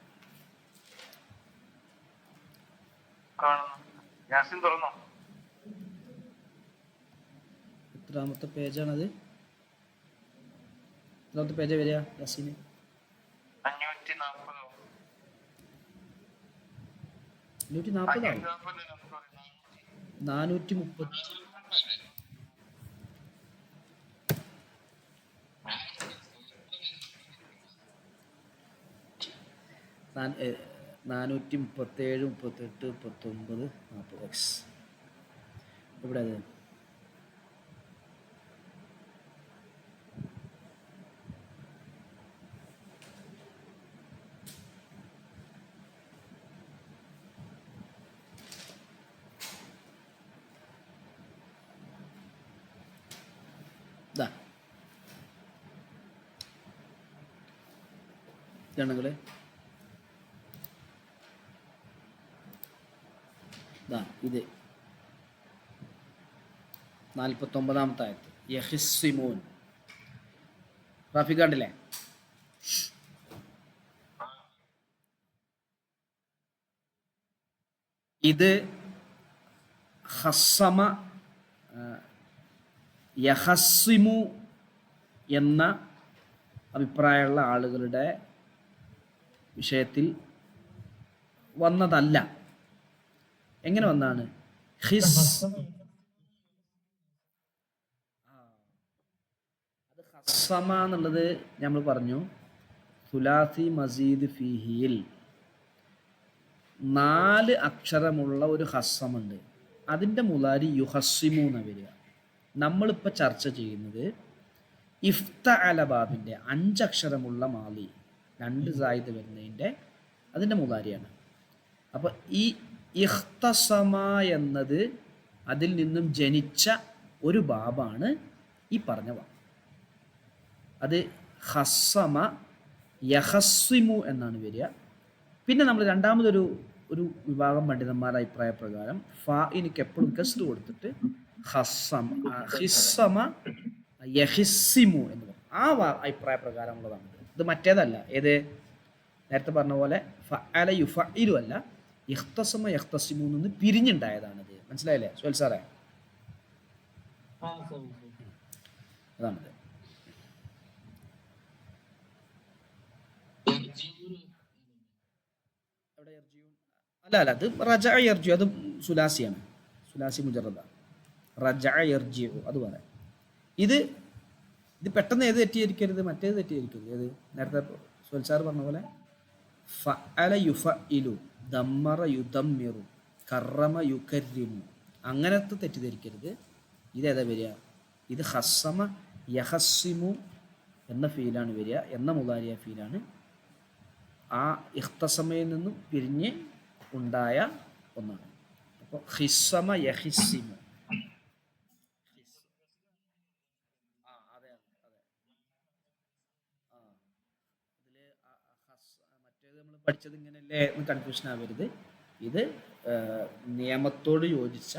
എത്രാമത്തെ പേജാണത്? എത്രാമത്തെ പേജാ വരിക യാസീന്? 540 430. ഞാൻ 437 38 39 40x ഇവിടെ അത് ജനങ്ങളെ ഇത് 49-ാമത്തെ ആയത്ത് യഹിസ്സിമൂൻ. റാഫി കണ്ടില്ലേ? ഇത് ഹസ്സമ യഹസ്സിമു എന്ന അഭിപ്രായമുള്ള ആളുകളുടെ വിഷയത്തിൽ വന്നതല്ല. എങ്ങനെ വന്നാണ്? അത് ഹസ്സമ എന്നുള്ളത് നമ്മൾ പറഞ്ഞു സുലാസി മസീദ് ഫീഹിയിൽ 4 അക്ഷരമുള്ള ഒരു ഹസ്സമുണ്ട്. അതിൻ്റെ മുലാരി യുഹസ്സിമു എന്ന വരിക. നമ്മളിപ്പോൾ ചർച്ച ചെയ്യുന്നത് ഇഫ്തഅല ബാബിൻ്റെ 5 അക്ഷരമുള്ള മാലി 2 സായിദ് വരുന്നതിൻ്റെ അതിൻ്റെ മുലാരിയാണ്. അപ്പോൾ ഈ ഇഖ്തസമ എന്നത് അതിൽ നിന്നും ജനിച്ച ഒരു ബാബാണ് ഈ പറഞ്ഞ ബാബ്. അത് ഹസ്സമ യഹസ്സിമു എന്നാണ് വരിക. പിന്നെ നമ്മൾ രണ്ടാമതൊരു വിഭാഗം പണ്ഡിതന്മാരുടെ അഭിപ്രായ പ്രകാരം ഫാഇനിക്ക് എപ്പോഴും കസ്ർ കൊടുത്തിട്ട് ഹിസ്സമ യഹിസ്സിമു എന്ന് പറയും. ആ അഭിപ്രായ പ്രകാരമുള്ളതാണ്. ഇത് മറ്റേതല്ല. ഏത് നേരത്തെ പറഞ്ഞ പോലെ ഫഅല യുഫഇലു അല്ല, ഇഖ്തസമ യഖ്തസിമു നിന്ന് പിരിഞ്ഞുണ്ടായതാണിത്. മനസ്സിലായില്ലേ സുഹൈൽ സാറേ? അതാണിത്. അല്ല അത് റജഅ യർജു, അത് സുലാസിയാണ്. സുലാസി മുജറദ. റജഅ യർജു അത് പറയാം. ഇത് പെട്ടെന്ന് ഏത് തെറ്റിയിരിക്കരുത്, മറ്റേത് തെറ്റിയിരിക്കരുത്. ഏത് നേരത്തെ സുഹൈൽ സാർ പറഞ്ഞ പോലെ ഫഅല യുഫഇലു, ദമ്മറ യുദമ്മിറു, കറമ യുകരിമു, അങ്ങനത്തെ തെറ്റിദ്ധരിക്കരുത്. ഇതേതാ വരിക? ഇത് ഹസ്സമ യഹസ്സിമു എന്ന ഫീലാണ് വരിക, എന്ന മുലാരിയ ഫീലാണ്. ആ ഇഖ്തസമയിൽ നിന്നും പിരിഞ്ഞ് ഉണ്ടായ ഒന്നാണ്. അപ്പോൾ ഹിസ്സമ യഹിസ്സിമു. അതെ മറ്റേത് നമ്മൾ പഠിച്ചത് ഇങ്ങനെയല്ലേ എന്ന് കൺഫ്യൂഷൻ ആവരുത്. ഇത് നിയമത്തോട് യോജിച്ച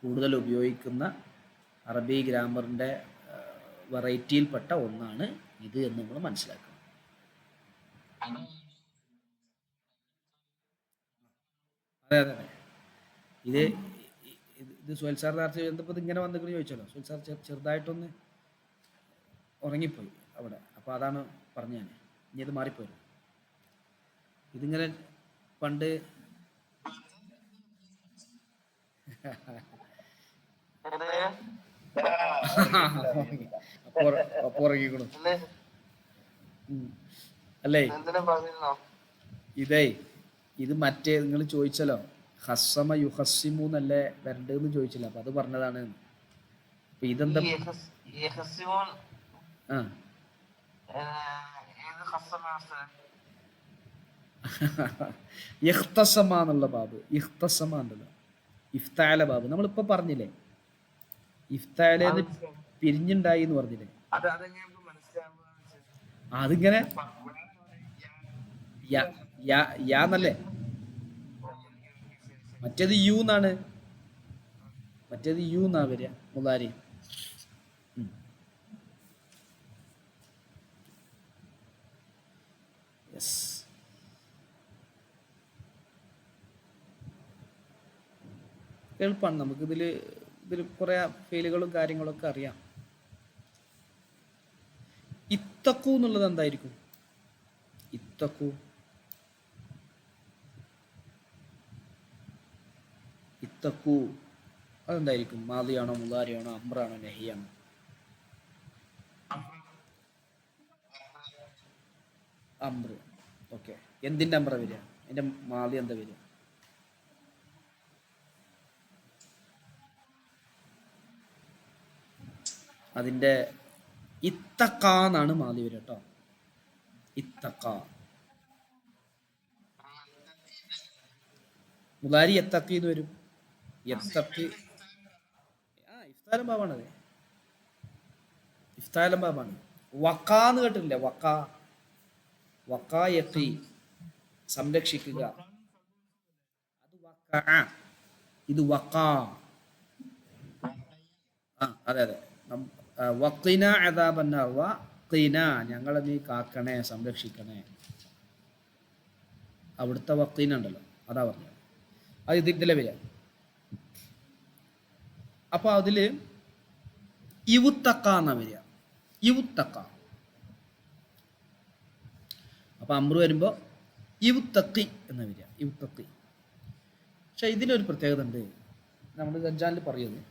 കൂടുതൽ ഉപയോഗിക്കുന്ന അറബി ഗ്രാമറിൻ്റെ വെറൈറ്റിയിൽപ്പെട്ട ഒന്നാണ് ഇത് എന്ന് നമ്മൾ മനസ്സിലാക്കണം. അതെ അതെ അതെ. ഇത് സുഹൈൽ സാർ നേരത്തെ എന്തപ്പോൾ ഇങ്ങനെ വന്നിട്ട് ചോദിച്ചല്ലോ. സുഹൈൽ സാർ ചെറുതായിട്ടൊന്ന് ഉറങ്ങിപ്പോയി അവിടെ. അപ്പോൾ അതാണ് പറഞ്ഞു ഞാൻ. ഇനി ഇത് മാറിപ്പോരും. ഇതിങ്ങനെ പണ്ട് അപ്പൊ ഉറങ്ങിക്കണു അല്ലേ? ഇത് മറ്റേ നിങ്ങൾ ചോദിച്ചല്ലോ ഹസ്സമ യുഹസ്സിമു എന്നല്ലേ വരണ്ടെന്ന് ചോദിച്ചില്ല. അപ്പൊ അത് പറഞ്ഞതാണ്. അപ്പൊ ഇതെന്താ? ഇഖ്തസമ എന്നുള്ള ബാബ്, ഇഖ്തസമ ഉണ്ടല്ലോ, ഇഫ്താല ബാബ് നമ്മളിപ്പോ പറഞ്ഞില്ലേ, ഇഫ്താലേന്ന് പിരിഞ്ഞുണ്ടായി എന്ന് പറഞ്ഞില്ലേ? അതിങ്ങനെ യാന്നല്ലേ? മറ്റേത് യു എന്നാണ്, മറ്റേത് യു എന്നാ വരിക മുതാരി. യെസ്, എളുപ്പമാണ്. ഇതിൽ കുറേ ഫെയിലുകളും കാര്യങ്ങളൊക്കെ അറിയാം. ഇത്തക്കു എന്നുള്ളത് എന്തായിരിക്കും? ഇത്തക്കു, ഇത്തക്കു അതെന്തായിരിക്കും? മാദിയാണോ, മുതാരിയാണോ, അമ്രാണോ, നഹിയാണോ? അമ്ര. ഓക്കെ, എന്തിൻ്റെ അമ്ര വരിക? എൻ്റെ മാദി എന്താ വരിക? അതിൻ്റെ ഇത്തക്ക എന്നാണ് മാദി വരിക കേട്ടോ. ഇത്തക്ക. മുതാരി എത്തക്കി എന്ന് വരും. എത്തക്കി ഇഫ്താലം ബാബാണത്, ഇഫ്താലം ബാബാണ്. വക്കാന്ന് കേട്ടിട്ടില്ല? വക്ക, വക്കായത്തി സംരക്ഷിക്കുക, അത് വക്ക. ഇത് വക്ക. അതെ അതെ. വഖിന അദാബന്നാർ, വഖിന ഞങ്ങളെ നീ കാക്കണേ, സംരക്ഷിക്കണേ. അവിടുത്തെ വഖീന ഉണ്ടല്ലോ, അതാ പറഞ്ഞത്. അത് ഇതിലെ വരിക. അപ്പൊ അതില് ഇവുത്തക്ക എന്നാ വരിക, ഇവുത്തക്ക. അപ്പൊ അമ്രു വരുമ്പോ ഇവുത്തക്കി എന്ന് വരിക, ഇവുത്തക്കി. പക്ഷെ ഇതിലൊരു പ്രത്യേകത ഉണ്ട്. നമ്മൾ ദജ്ജാലിൽ പറയുന്നത്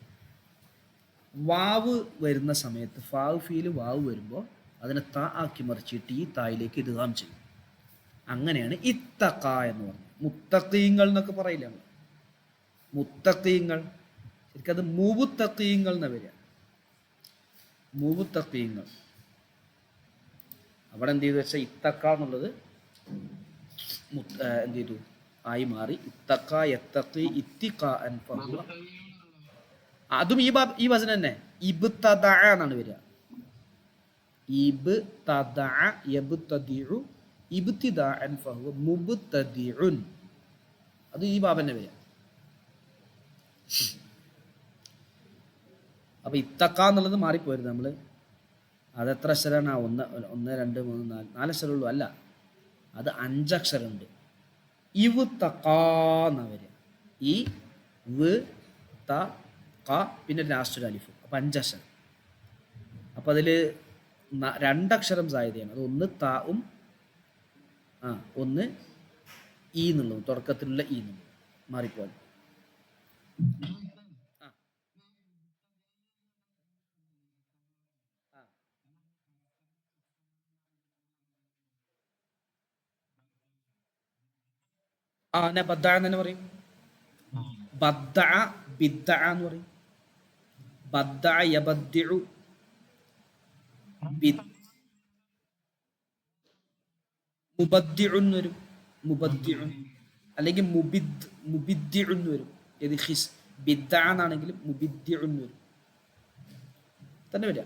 വാവ് വരുന്ന സമയത്ത്, ഫാവ് ഫീല് വാവ് വരുമ്പോൾ അതിനെ ത ആക്കി മറിച്ചിട്ട് ഈ തായിലേക്ക് ഇദ്ഗാം ചെയ്യും. അങ്ങനെയാണ് ഇത്തക്ക എന്ന് പറഞ്ഞത്. മുത്തഖീങ്ങൾ എന്നൊക്കെ പറയില്ല നമ്മൾ, മുത്തഖീങ്ങൾ. ശരിക്കും അത് മുബുത്തഖീങ്ങൾ എന്ന് വരിക, മുബുത്തഖീങ്ങൾ. അവിടെ എന്ത് ചെയ്തു വെച്ചാൽ ഇത്തക്ക എന്നുള്ളത് എന്ത് ചെയ്തു ആയി മാറി. ഇത്തക്ക യത്തഖി ഇത്തിഖ അൻ ഫഹുവ. അതും ഈ വചനം തന്നെ. ഇബ്തദഅ എന്നാണ് വരിക. ഇബ്തദഅ യബ്തദിഉ ഇബ്തിദാഅൻ ഫഹുവ മുബ്തദിഉൻ. അത് ഈ ബാബന്നെ വരിക. അപ്പൊ ഇത്തക്ക എന്നുള്ളത് മാറിപ്പോരുത് നമ്മള്. അതെത്ര അക്ഷരമാണ്? 1 2 3 4 4 അക്ഷരമുള്ളൂ. അല്ല, അത് 5 അക്ഷരമുണ്ട്. ഇവ് തക്ക എന്നാ വരിക. ഈ വ് ത ക പിന്നെ ലാസ്റ്റ് ഒരു അലിഫ്. അപ്പൊ 5 അക്ഷരം. അപ്പൊ അതില് 2 അക്ഷരം സാധ്യതയാണ്. അത് ഒന്ന് താവും ഒന്ന് ഈ എന്നുള്ളതും, തുടക്കത്തിലുള്ള ഈ എന്നുള്ളത് മാറിപ്പോയി. ഞാൻ ബദ്ദഅ എന്ന് തന്നെ പറയും. ബദ്ദഅ ബിദ്ദഅ എന്ന് പറയും. ബദ്ദഅ യബദ്ദിഉ മുബദ്ദിഉൻ വരും, മുബദ്ദിഉൻ. അല്ലെങ്കിൽ മുബിദ്ദിഉൻ വരും. ഏത് ഹിസ് ബിദ്ദഅ എന്നാണെങ്കിലും മുബിദ്ദിഉൻ വരും തന്നെ വരിക.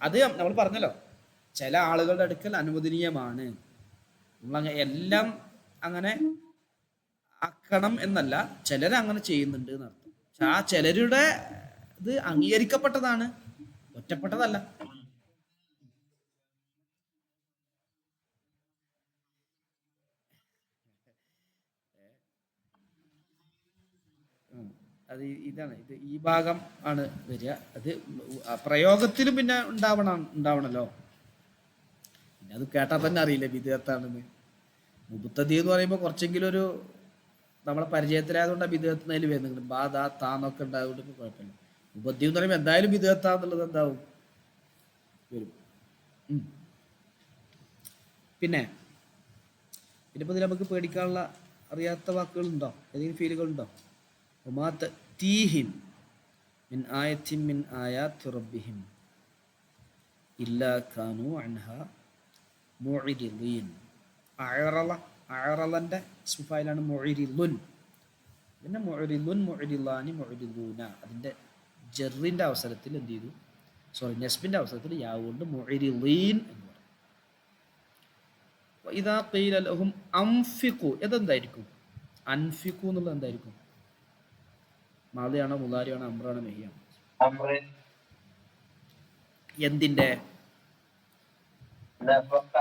അത് നമ്മൾ പറഞ്ഞല്ലോ, ചില ആളുകളുടെ അടുക്കൽ അനുവദനീയമാണ്. നമ്മളങ്ങനെ എല്ലാം അങ്ങനെ ആക്കണം എന്നല്ല, ചിലരങ്ങനെ ചെയ്യുന്നുണ്ട് എന്നർത്ഥം. പക്ഷെ ആ ചിലരുടെ ഇത് അംഗീകരിക്കപ്പെട്ടതാണ്, ഒറ്റപ്പെട്ടതല്ല. അത് ഇതാണ്, ഇത് ഈ ഭാഗം ആണ് വരിക. അത് പ്രയോഗത്തിലും പിന്നെ ഉണ്ടാവണല്ലോ. പിന്നെ അത് കേട്ടാൽ തന്നെ അറിയില്ല വിദേഹത്താണെന്ന്. മുബത്തദി എന്ന് പറയുമ്പോൾ കുറച്ചെങ്കിലും ഒരു നമ്മളെ പരിചയത്തിലായതുകൊണ്ട് വിദേഹത്തിനതിൽ വരുന്നുണ്ട്. ബാധ താന്നൊക്കെ ഉണ്ടായതുകൊണ്ട് കുഴപ്പമില്ല. മുബദ്ദി എന്ന് പറയുമ്പോൾ എന്തായാലും വിദേഹത്താന്നുള്ളത് എന്താവും വരും. പിന്നെ ഇപ്പൊ ഇതിൽ നമുക്ക് പേടിക്കാനുള്ള അറിയാത്ത വാക്കുകളുണ്ടോ? ഏതെങ്കിലും ഫീലുകളുണ്ടോ? തീഹിം മിൻ ആയത്തിൻ മിൻ ആയാത്തി റബ്ബിഹിം ഇല്ലാ കാനൂ അൻഹാ മുഅ്രിദീൻ. അഅറളന്റെ ഇസ്മുഫായിലാണ് മുഅ്രിദുൻ. പിന്നെ മുഅ്രിദുൻ, മുഅ്രിദാനി, മുഅ്രിദൂന. അതിന്റെ ജറിന്റെ അവസരത്തിൽ എന്ത് ചെയ്തു? നെസ്ബിന്റെ അവസരത്തിൽ യാ കൊണ്ട് മുഅ്രിദീൻ എന്ന് പറയും. ഇദാ ഖീല ലഹും അൻഫിഖു, ഇതെന്തായിരിക്കും? അൻഫിഖു എന്നുള്ളത് എന്തായിരിക്കും? മാദിയാണോ മുലാരിയാണോ അമ്രാണോ നഹിയാണോ? അംറ് എന്തിന്റെ? നഫഖ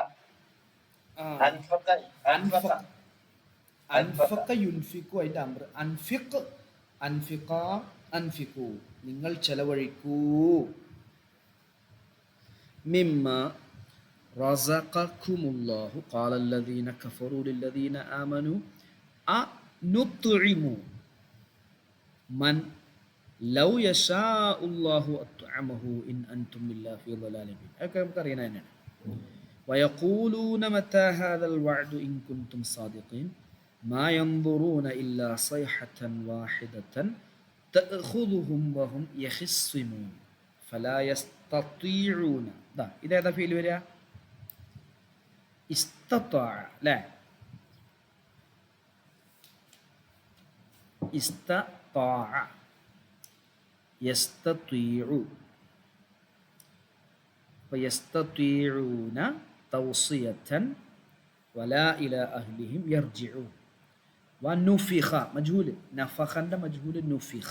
ആ, അൻഫഖ അൻഫഖ അൻഫഖ് അൻഫഖ അൻഫഖ യുൻഫിഖു അതിന്റെ അമ്ര. അൻഫിഖ് അൻഫിഖ അൻഫിഖു നിങ്ങൾ ചെലവഴിക്കൂ. മിമ്മ റസഖക്കുമുല്ലാഹു ഖാല അല്ലദീന കഫറു ലില്ലദീന ആമനു അനുത്ഇമു മൻ ലൗ യശാഉല്ലാഹു അത്അമഹു ഇൻ അൻതും ഇല്ലാ ഫീ ളലാലിൻ മുബീൻ. അതൊക്കെ നമുക്ക് അറിയണ തന്നെയാണ്. ويقولون متى هذا الوعد إن كنتم صادقين ما ينظرون إلا صيحة واحدة تأخذهم وهم يخصمون فلا يستطيعون. إذا هذا فعل ولا استطاع لا استطاع يستطيع فيستطيعون توصية ولا إلى أهلهم يرجعون. ونفخ مجهول نفخ مجهول نفخ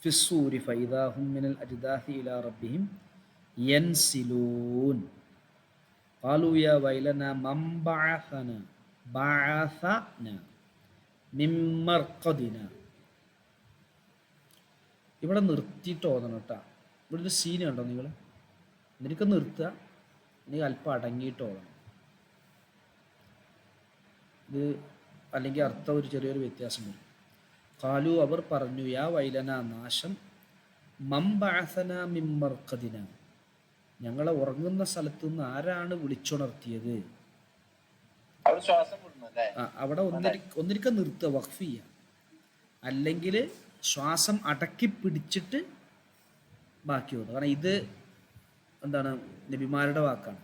في الصور فإذا هم من الأجداث إلى ربهم ينسلون قالوا يا ويلنا من بعثنا من مرقدنا. ഇവിടെ നിർത്തിയിട്ട് ഓതണം കേട്ടോ. ഇവിടെ ഒരു സീൻ കണ്ടോ നിങ്ങൾ? നിനക്ക് നിർത്തുക, നീ അല്പം അടങ്ങിയിട്ട് ഓതണം. ഇത് അല്ലെങ്കിൽ അർത്ഥം ഒരു ചെറിയൊരു വ്യത്യാസം വരും. കാലു അവർ പറഞ്ഞു യാ വൈലന നാശം, മംബഅസന മിമ്മർഖദിന ഞങ്ങളെ ഉറങ്ങുന്ന സ്ഥലത്തു നിന്ന് ആരാണ് വിളിച്ചുണർത്തിയത്? അവിടെ ഒന്നിരിക്ക നിർത്തുക, വഖഫ് ചെയ്യുക, അല്ലെങ്കിൽ ശ്വാസം അടക്കി പിടിച്ചിട്ട് ബാക്കി ഓതുക. കാരണം ഇത് എന്താണ്? നബിമാരുടെ വാക്കാണ്.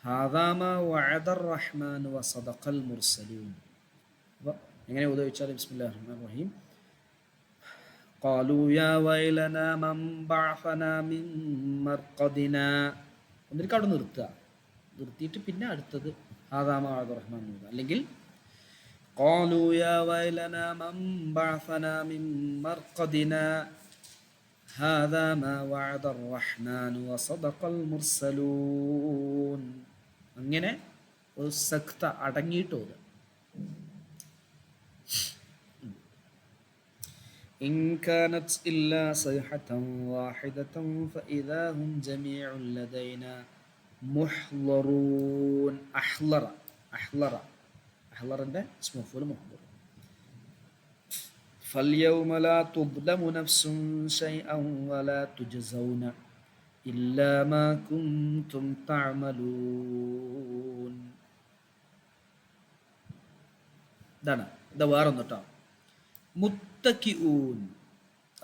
ഹാദാമ വഅദർ റഹ്മാൻ വസദഖൽ മുർസലൂൻ. അപ്പോൾ എങ്ങനെ ഓതുക വെച്ചാൽ ബിസ്മില്ലാഹിർ റഹ്മാനിർ റഹീം ഖാലൂ യാ വൈലനാ മൻ ബഅസനാ മിൻ മർഖദിനാ. ഒന്നിരിക്ക അവിടെ നിർത്തുക, നിർത്തിയിട്ട് പിന്നെ അടുത്തത് ഹാദാമ വഅദർ റഹ്മാൻ ഓതുക. അല്ലെങ്കിൽ ഖാലൂ യാ വൈലനാ മൻ ബഅസനാ മിൻ മർഖദിനാ هذا ما وعد الرحمن وصدق المرسلون. അങ്ങനെ ഒരു സക്ത അടങ്ങിയിട്ട് ഓതുക. إن كانت إلا صيحة واحدة فإذا هم جميع لدينا محضرون. أحضر اسمه فول محضر. فاليوم لا تظلم نفس شيئا ولا تجزون إلا ما كنتم تعملون. ഇതാണ്. ഇത് വേറൊന്ന് കേട്ടോ. മുത്തക്കിഊൻ,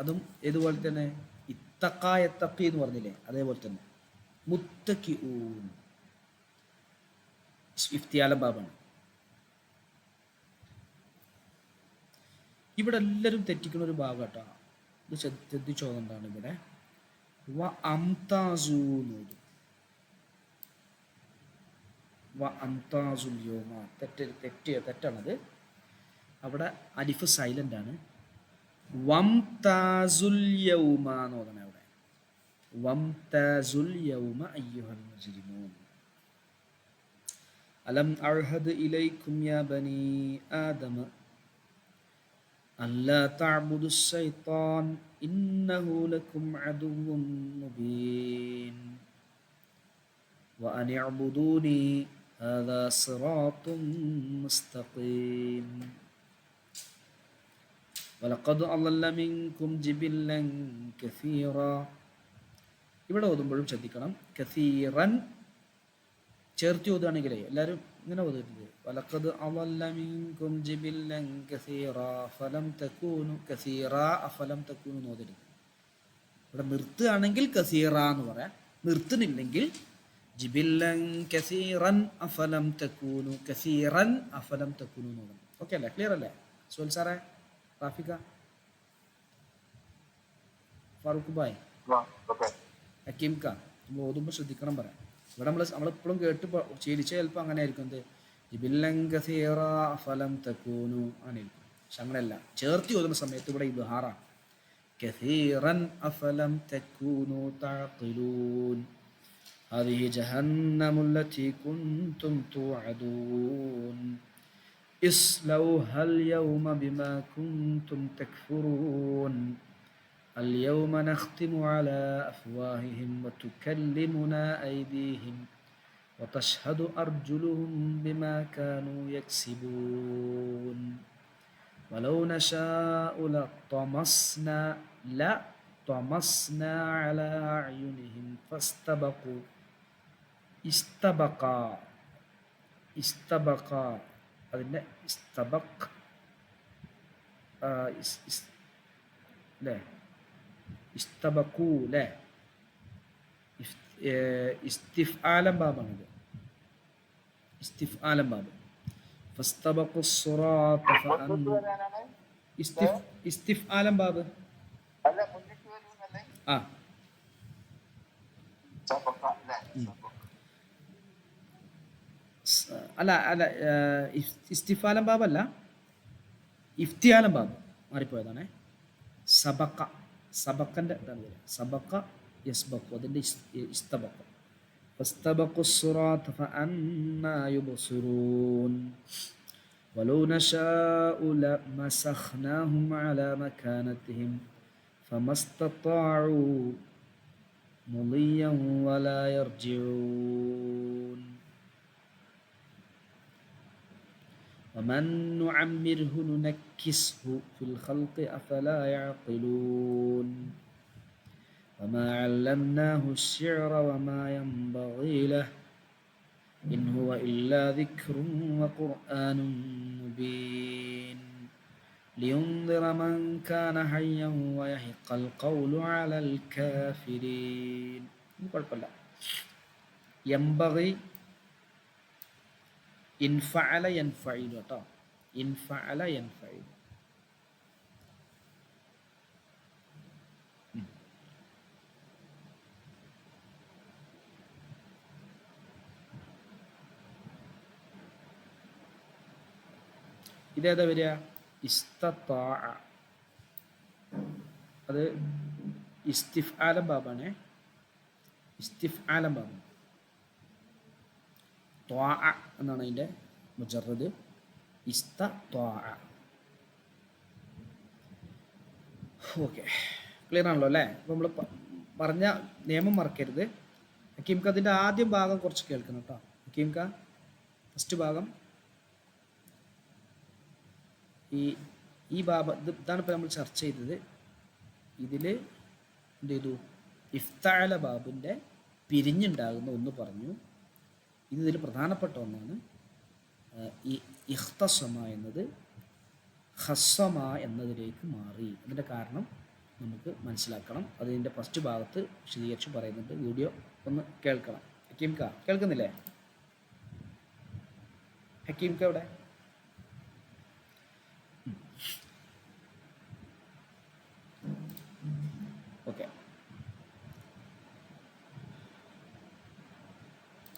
അതും ഏതുപോലെ തന്നെ ഇത്തഖി എന്ന് പറഞ്ഞില്ലേ, അതേപോലെ തന്നെ മുത്തക്കിഊൻ ഇഫ്തിയാല ബാബാണ്. ഇവിടെ എല്ലാവരും തെറ്റിക്കുന്ന ഒരു ഭാഗം കേട്ടോ. ഇത് ശ്രദ്ധിച്ചോന്നാണ് ഇവിടെ വ അംതാസൂന്ന് വ അംതാസുൽ യൗമ. തെറ്റാണത്. അവിടെ അലിഫ് സൈലന്റ് ആണ്. വംതാസുൽ യൗമ എന്ന് പറഞ്ഞാൽ അവിടെ വംതാസുൽ യൗമ അയ്യുഹൽ മുജ്രിമൂൻ. അലം അർഹദ് ഇലൈക്കും യാ ബനി ആദമ ألا تعبدوا الشيطان إنه لكم عدو مبين وأن اعبدوني هذا صراط مستقيم ولقد أضل منكم جبلا كثيرا. ഇവിടെ ഓതുമ്പോഴും ശ്രദ്ധിക്കണം, കസീറൻ ചേർത്തി ഓതുകയാണെങ്കിലേ എല്ലാവരും ഇങ്ങനെ ഓതരുത്. വലഖദ് അളല്ല മിൻകും ജിബില്ലൻ കസീറാ ഫലം തകൂനു കസീറാ അഫലം തകൂനു ഓതരുത്. ഇവിടെ നിർത്തുകയാണെങ്കിൽ കസീറ എന്ന് പറയാം, നിർത്തുന്നില്ലെങ്കിൽ ജിബില്ലൻ കസീറൻ അഫലം തകൂനു കസീറൻ അഫലം തകൂനു എന്ന് ഓതണം. ഓക്കെ അല്ലേ? ക്ലിയർ അല്ലേ? സുഹൽ സാറേ, റാഫിക, ഫാറൂഖ് ഭായ്, ഹക്കീംക്ക, നമ്മൾ ഓതുമ്പോൾ ശ്രദ്ധിക്കണം പറയാം. ഇവിടെ നമ്മളെപ്പോഴും കേട്ട് ശീലിച്ച ചിലപ്പോൾ അങ്ങനെ ആയിരിക്കും. എന്ത് ജിബില്ലൻ കസീറ ഫലം തകൂനു അനിൽ. പക്ഷെ അങ്ങനെയല്ല, ചേർത്തി ഓതുന്ന സമയത്ത് ഇവിടെ ഇദ്ഹാറാണ്. കസീറൻ അഫലം തകൂനു തഅഖിലൂൻ هذه جهنم التي كنتم توعدون اصلوها اليوم بما كنتم تكفرون اليوم نختم على أفواههم وتكلمنا أيديهم وتشهد أرجلهم بما كانوا يكسبون ولو نشاء لطمسنا على أعينهم فاستبقوا ഇസ്തബഖ അതിൻ്റെ ഇസ്തബഖ് അല്ലേ, ഇസ്തബഖു അല്ലേ, ഇസ്തിഫ്ആലം ബാബാണിത്, ഇസ്തിഫ്ആലം ബാബ്. ഫസ്തബഖു സ്സിറാത്ത ഇസ്തിഫ്ആലം ബാബ് ആ അല്ല അല്ല ഇസ്തിഫാലം ബാബല്ല, ഇഫ്തിയാലം ബാബ് മാറിപ്പോയതാണേ. സബക്കൻ്റെ ഇതാണ് വരിക. സബക്ക യസ്ബഖു, അതിൻ്റെ ഇസ്തബഖ. ഫസ്തബഖു സ്സിറാത്ത ഫഅന്നാ യുബ്സിറൂൻ വലൗ നശാഉ ലമസഖ്നാഹും അലാ മകാനതിഹിം ഫമസ്തതാഉ മുളിയൻ വലാ യർജിഊൻ ومن نعمره ننكسه في الخلق أفلا يعقلون وما علمناه الشعر وما ينبغي له إن هو إلا ذكر وقرآن مبين لينذر من كان حيا ويحق القول على الكافرين. ينبغي ഇൻഫഅല യൻഫഇലു കേട്ടോ, ഇൻഫഅല യൻഫഇലു. ഇതേതാ വരിക? ഇസ്തതാഅ, അത് ഇസ്തിഫ്ആലം ബാബാണ്, ഇസ്തിഫ്ആലം ബാബാണ്. ത്വാഅ എന്നാണ് അതിൻ്റെ മുജറദ്, ഇസ്തത്വാഅ. ഓക്കെ, ക്ലിയർ ആണല്ലോ അല്ലേ? അപ്പോൾ നമ്മൾ പറഞ്ഞ നിയമം മറക്കരുത്. ഹക്കീംക്ക് അതിൻ്റെ ആദ്യം ഭാഗം കുറച്ച് കേൾക്കണം കേട്ടോ. ഹക്കീംക്ക ഫസ്റ്റ് ഭാഗം ഈ ഇതാണ് ഇപ്പോൾ നമ്മൾ ചർച്ച ചെയ്തത്. ഇതിൽ എന്ത് ചെയ്തു? ഇഫ്തഅല ബാബിൻ്റെ പിരിഞ്ഞുണ്ടാകുന്ന ഒന്ന് പറഞ്ഞു. ഇതിൽ പ്രധാനപ്പെട്ട ഒന്നാണ് ഈ ഇഖ്തസമ എന്നത് ഖസ്സമ എന്നതിലേക്ക് മാറി. അതിൻ്റെ കാരണം നമുക്ക് മനസ്സിലാക്കണം. അതിൻ്റെ ഫസ്റ്റ് ഭാഗത്ത് വിശദീകരിച്ച് പറയുന്നുണ്ട്. വീഡിയോ ഒന്ന് കേൾക്കണം. ഹക്കീംക്ക കേൾക്കുന്നില്ലേ? ഹക്കീംക്ക എവിടെ?